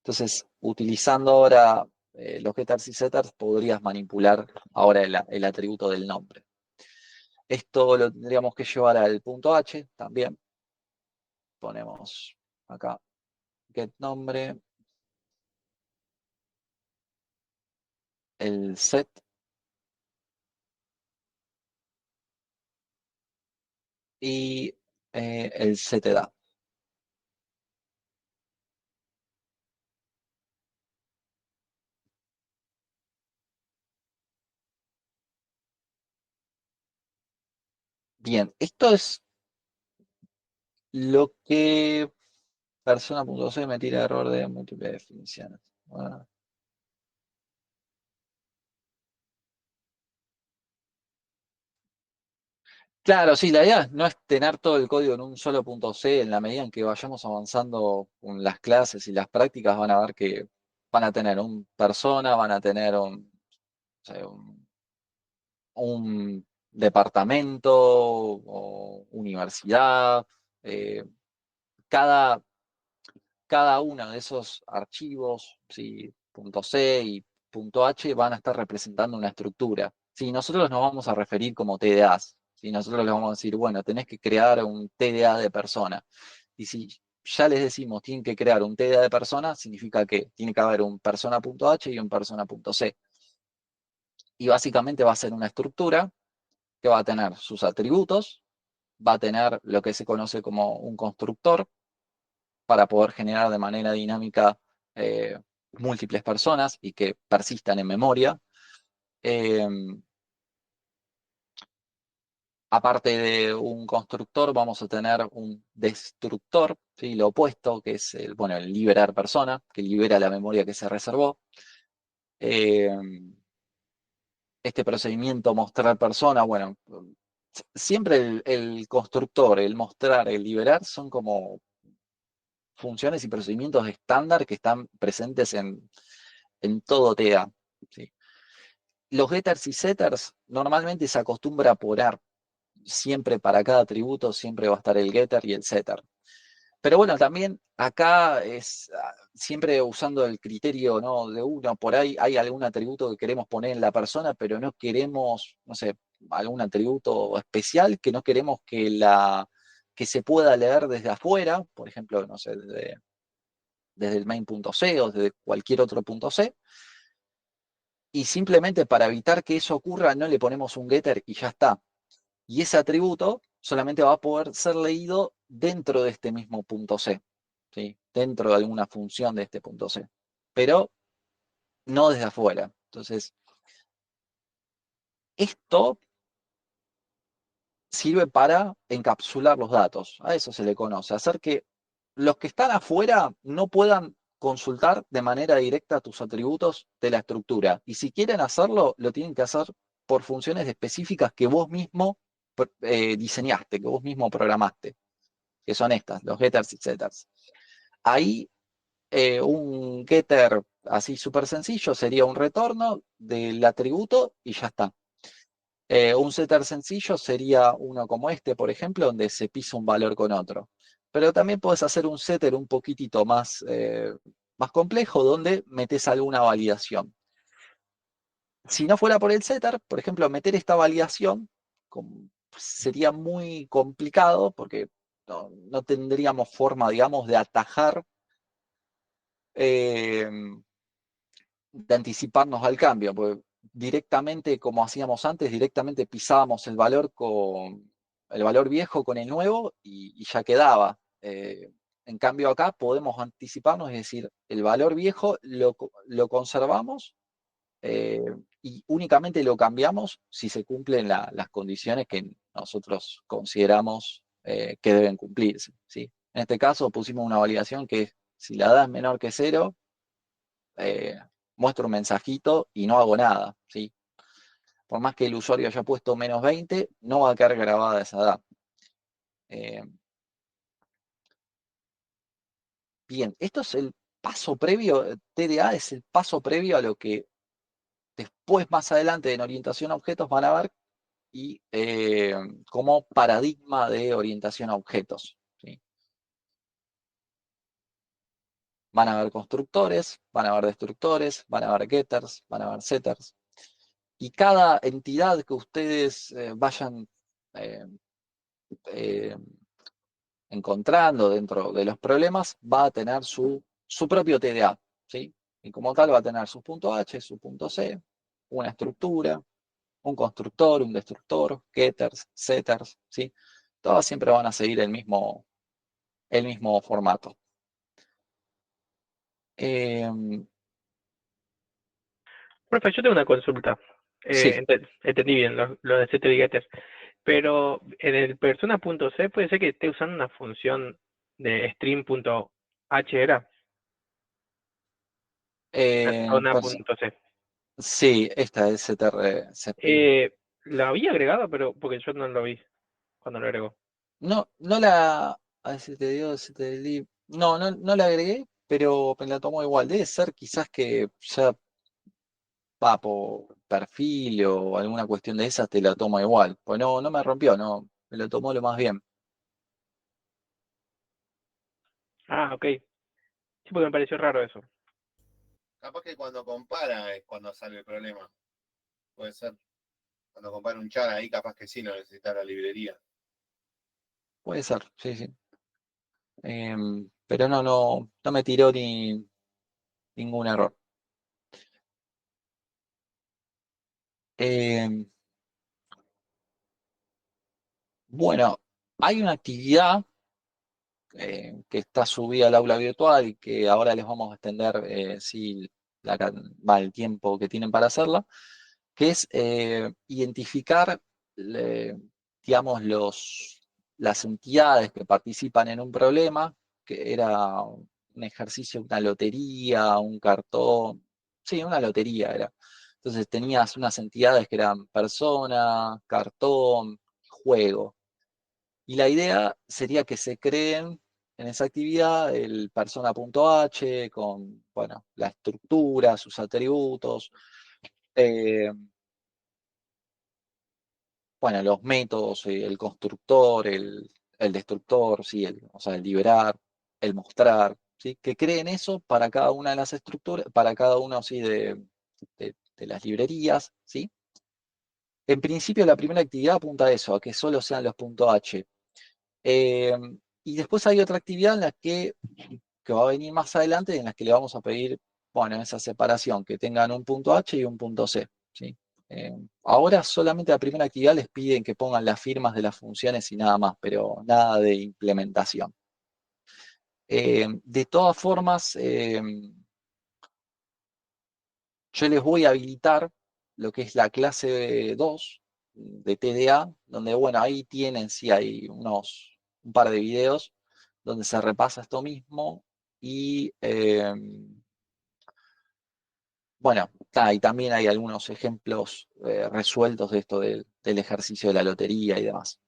C: Entonces, utilizando ahora los getters y setters, podrías manipular ahora el atributo del nombre. Esto lo tendríamos que llevar al punto H también. Ponemos acá get nombre, el set, y el ctda. Bien, esto es lo que persona.c me tira error de múltiples definiciones. Bueno. Claro, sí, la idea no es tener todo el código en un solo punto C. En la medida en que vayamos avanzando con las clases y las prácticas, van a ver que van a tener un persona, van a tener un, no sé, un departamento o universidad. eh, cada, cada uno de esos archivos, ¿sí? Punto C y punto H, van a estar representando una estructura. Si nosotros nos vamos a referir como TDAs, si nosotros les vamos a decir, bueno, tenés que crear un TDA de persona. Y si ya les decimos, tienen que crear un TDA de persona, significa que tiene que haber un persona.h y un persona.c. Y básicamente va a ser una estructura que va a tener sus atributos, va a tener lo que se conoce como un constructor para poder generar de manera dinámica múltiples personas y que persistan en memoria. Aparte de un constructor, vamos a tener un destructor, ¿sí? Lo opuesto, que es bueno, el liberar persona, que libera la memoria que se reservó. Este procedimiento mostrar persona, bueno, siempre el constructor, el mostrar, el liberar son como funciones y procedimientos estándar que están presentes en todo TEA. ¿Sí? Los getters y setters normalmente se acostumbra a poner siempre para cada atributo, siempre va a estar el getter y el setter. Pero bueno, también acá es siempre usando el criterio, ¿no? De uno, por ahí hay algún atributo que queremos poner en la persona, pero no queremos, no sé, algún atributo especial que no queremos que se pueda leer desde afuera, por ejemplo, no sé, desde el main.c o desde cualquier otro punto C. Y simplemente para evitar que eso ocurra, no le ponemos un getter y ya está. Y ese atributo solamente va a poder ser leído dentro de este mismo punto C, ¿sí? Dentro de alguna función de este punto C, pero no desde afuera. Entonces, esto sirve para encapsular los datos, a eso se le conoce, hacer que los que están afuera no puedan consultar de manera directa tus atributos de la estructura. Y si quieren hacerlo, lo tienen que hacer por funciones específicas que vos mismo diseñaste, que vos mismo programaste, que son estas, los getters y setters. Ahí un getter así súper sencillo sería un retorno del atributo y ya está. Un setter sencillo sería uno como este, por ejemplo, donde se pisa un valor con otro. Pero también puedes hacer un setter un poquitito más, más complejo, donde metes alguna validación. Si no fuera por el setter, por ejemplo, meter esta validación sería muy complicado porque no tendríamos forma, digamos, de atajar, de anticiparnos al cambio, porque directamente, como hacíamos antes, directamente pisábamos el valor viejo con el nuevo y ya quedaba. En cambio acá podemos anticiparnos, es decir, el valor viejo lo conservamos y únicamente lo cambiamos si se cumplen las condiciones que nosotros consideramos que deben cumplirse, ¿sí? En este caso pusimos una validación que si la edad es menor que 0, muestro un mensajito y no hago nada, ¿sí? Por más que el usuario haya puesto menos 20, no va a quedar grabada esa edad. Bien, esto es el paso previo, TDA es el paso previo a lo que después, más adelante, en orientación a objetos van a ver y como paradigma de orientación a objetos. ¿Sí? Van a haber constructores, van a haber destructores, van a haber getters, van a haber setters. Y cada entidad que ustedes vayan eh, eh, encontrando dentro de los problemas va a tener su propio TDA. ¿Sí? Y como tal va a tener su punto H, su punto C, una estructura, un constructor, un destructor, getters, setters. ¿Sí? Todas siempre van a seguir el mismo formato.
I: Profe, yo tengo una consulta.
C: Sí,
I: Entendí bien lo de setter y getter. Pero en el persona.c puede ser que esté usando una función de string.h, ¿era? Persona.c.
C: sí, esta es CTRL.
I: La había agregado, pero porque yo no lo vi cuando lo agregó.
C: No, no la. A ver si te digo, si te di- No, no la agregué, pero me la tomó igual. Debe ser quizás que ya va por perfil o alguna cuestión de esas te la toma igual. Pues no me rompió, no, me lo tomó lo más bien.
I: Ah, ok. Sí, porque me pareció raro eso.
H: Capaz que cuando compara es cuando sale el problema. Puede ser. Cuando compara un char ahí, capaz que sí no necesita la librería.
C: Puede ser, sí, sí. Pero no me tiró ningún error. Em, bueno, hay una actividad que está subida al aula virtual y que ahora les vamos a extender si va el tiempo que tienen para hacerla, que es identificar, digamos, las entidades que participan en un problema, que era un ejercicio, una lotería, un cartón, sí, una lotería era. Entonces tenías unas entidades que eran persona, cartón, juego. Y la idea sería que se creen en esa actividad el persona.h con, bueno, la estructura, sus atributos, eh, bueno, los métodos, el constructor, el destructor, sí, o sea, el liberar, el mostrar, ¿sí? Que creen eso para cada una de las estructuras, para cada una, sí, de las librerías, ¿sí? En principio, la primera actividad apunta a eso, a que solo sean los .h. Eh, y después hay otra actividad en la que va a venir más adelante, en la que le vamos a pedir, bueno, esa separación, que tengan un punto H y un punto C. ¿Sí? Ahora solamente la primera actividad les piden que pongan las firmas de las funciones y nada más, pero nada de implementación. De todas formas, yo les voy a habilitar lo que es la clase 2 de TDA, donde, bueno, ahí tienen, sí, hay un par de videos donde se repasa esto mismo y, bueno, y también hay algunos ejemplos resueltos de esto del ejercicio de la lotería y demás.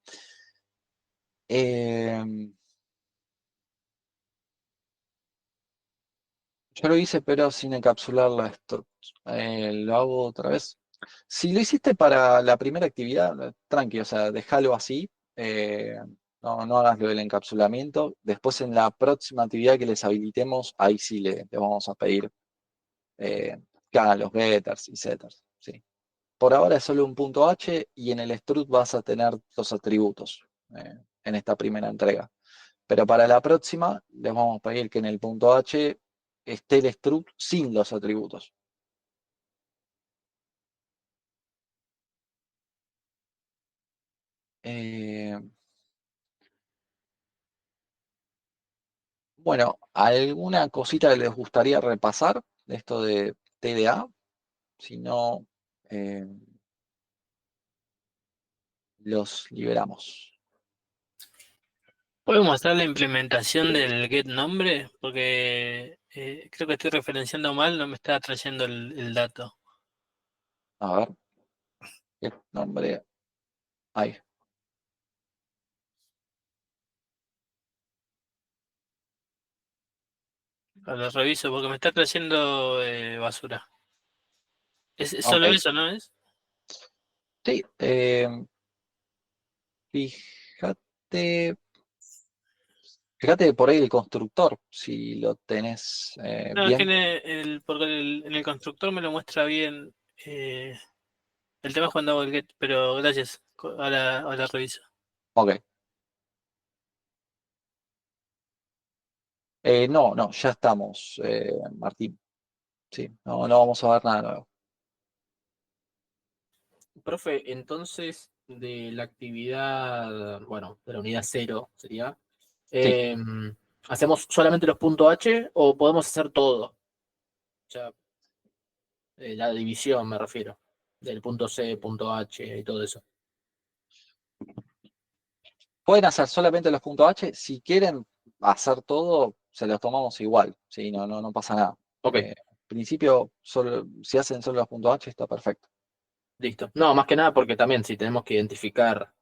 C: Yo lo hice, pero sin encapsular la lo hago otra vez. Si lo hiciste para la primera actividad, tranqui, o sea, déjalo así. No hagas lo del encapsulamiento. Después en la próxima actividad que les habilitemos, ahí sí le vamos a pedir que hagan los getters y setters. ¿Sí? Por ahora es solo un punto H y en el strut vas a tener los atributos en esta primera entrega. Pero para la próxima les vamos a pedir que en el punto H esté el struct sin los atributos. Bueno, ¿alguna cosita que les gustaría repasar de esto de TDA? Si no, eh, los liberamos.
G: ¿Puedo mostrar la implementación del get nombre? Porque creo que estoy referenciando mal, no me está trayendo el dato.
C: A ver, ¿qué nombre hay?
G: Ahora reviso porque me está trayendo basura. Es
C: Ok,
G: solo eso, ¿no es?
C: sí. Fíjate, fíjate por ahí el constructor, si lo tenés
G: No, es que
C: bien.
G: porque en el constructor me lo muestra bien. El tema es cuando hago el get, pero gracias. Ahora reviso.
C: Ok. No, no, ya estamos, Martín. Sí, no, no vamos a ver nada nuevo.
K: Profe, entonces de la actividad, bueno, de la unidad cero sería,
C: Sí.
K: ¿hacemos solamente los puntos H o podemos hacer todo? O sea, la división me refiero, del punto C, punto H y todo eso.
C: Pueden hacer solamente los puntos H. Si quieren hacer todo, se los tomamos igual. Sí, no, no, no pasa nada.
K: Ok,
C: En principio, solo, si hacen solo los puntos H, está perfecto.
K: listo. No, más que nada porque también si tenemos que identificar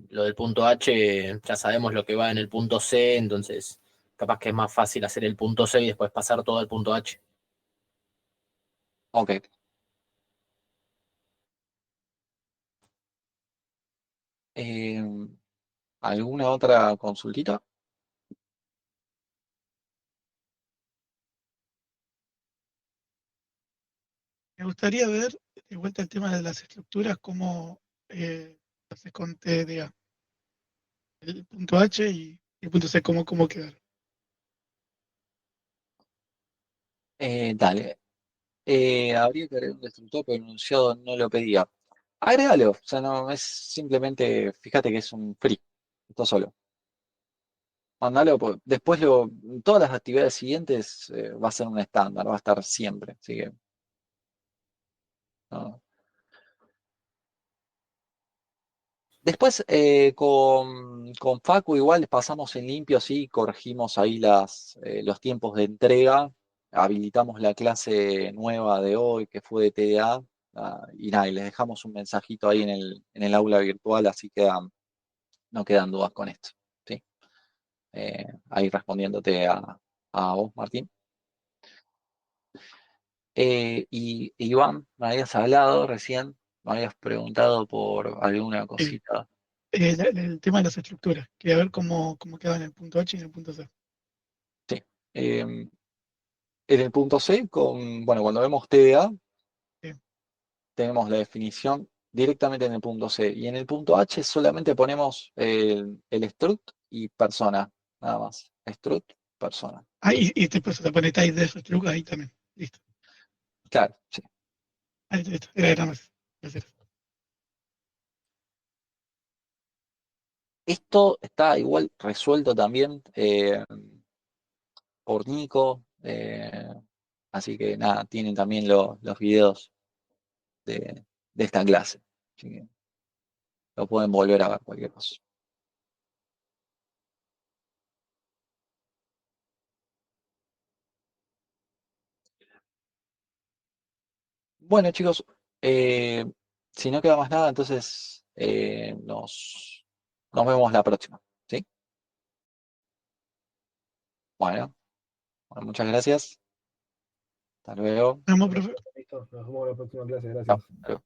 K: lo del punto H, ya sabemos lo que va en el punto C, entonces capaz que es más fácil hacer el punto C y después pasar todo al punto H.
C: Ok. Eh, ¿Alguna otra consultita?
L: Me gustaría ver de vuelta el tema de las estructuras, cómo haces con TDA, el punto H y el punto C, cómo quedaron.
C: Dale. Habría que agregar un destructor, pero el enunciado no lo pedía. Agrégalo. O sea, no, es simplemente, fíjate que es un free. Esto solo. Mándalo, después todas las actividades siguientes va a ser un estándar, va a estar siempre. Así que, no. Después con Facu igual pasamos en limpio, sí, corregimos ahí los tiempos de entrega, habilitamos la clase nueva de hoy que fue de TDA, y nada, y les dejamos un mensajito ahí en el aula virtual, así que no quedan dudas con esto. ¿Sí? Ahí respondiéndote a vos, Martín. Y Iván, me habías hablado recién, me habías preguntado por alguna
L: Eh,
C: cosita.
L: el tema de las estructuras, quería ver cómo quedaban en el punto H y en el punto C.
C: Sí. En el punto C, bueno, cuando vemos TDA,
L: Sí.
C: tenemos la definición directamente en el punto C. Y en el punto H solamente ponemos el struct y persona, nada más. Struct, persona.
L: Ah, y después te pone type de struct ahí también. Listo.
C: Claro, sí.
L: Ahí listo. Era nada más. Gracias.
C: Esto está igual resuelto también por Nico. Así que nada, tienen también los videos de esta clase. Así que lo pueden volver a ver cualquier cosa. Bueno, chicos, eh, si no queda más nada, entonces nos vemos la próxima. ¿Sí? Bueno, muchas gracias. Hasta luego.
L: Vamos, profe.
A: Listo, nos vemos en la próxima clase,
C: Chao.
A: gracias.
C: Hasta luego.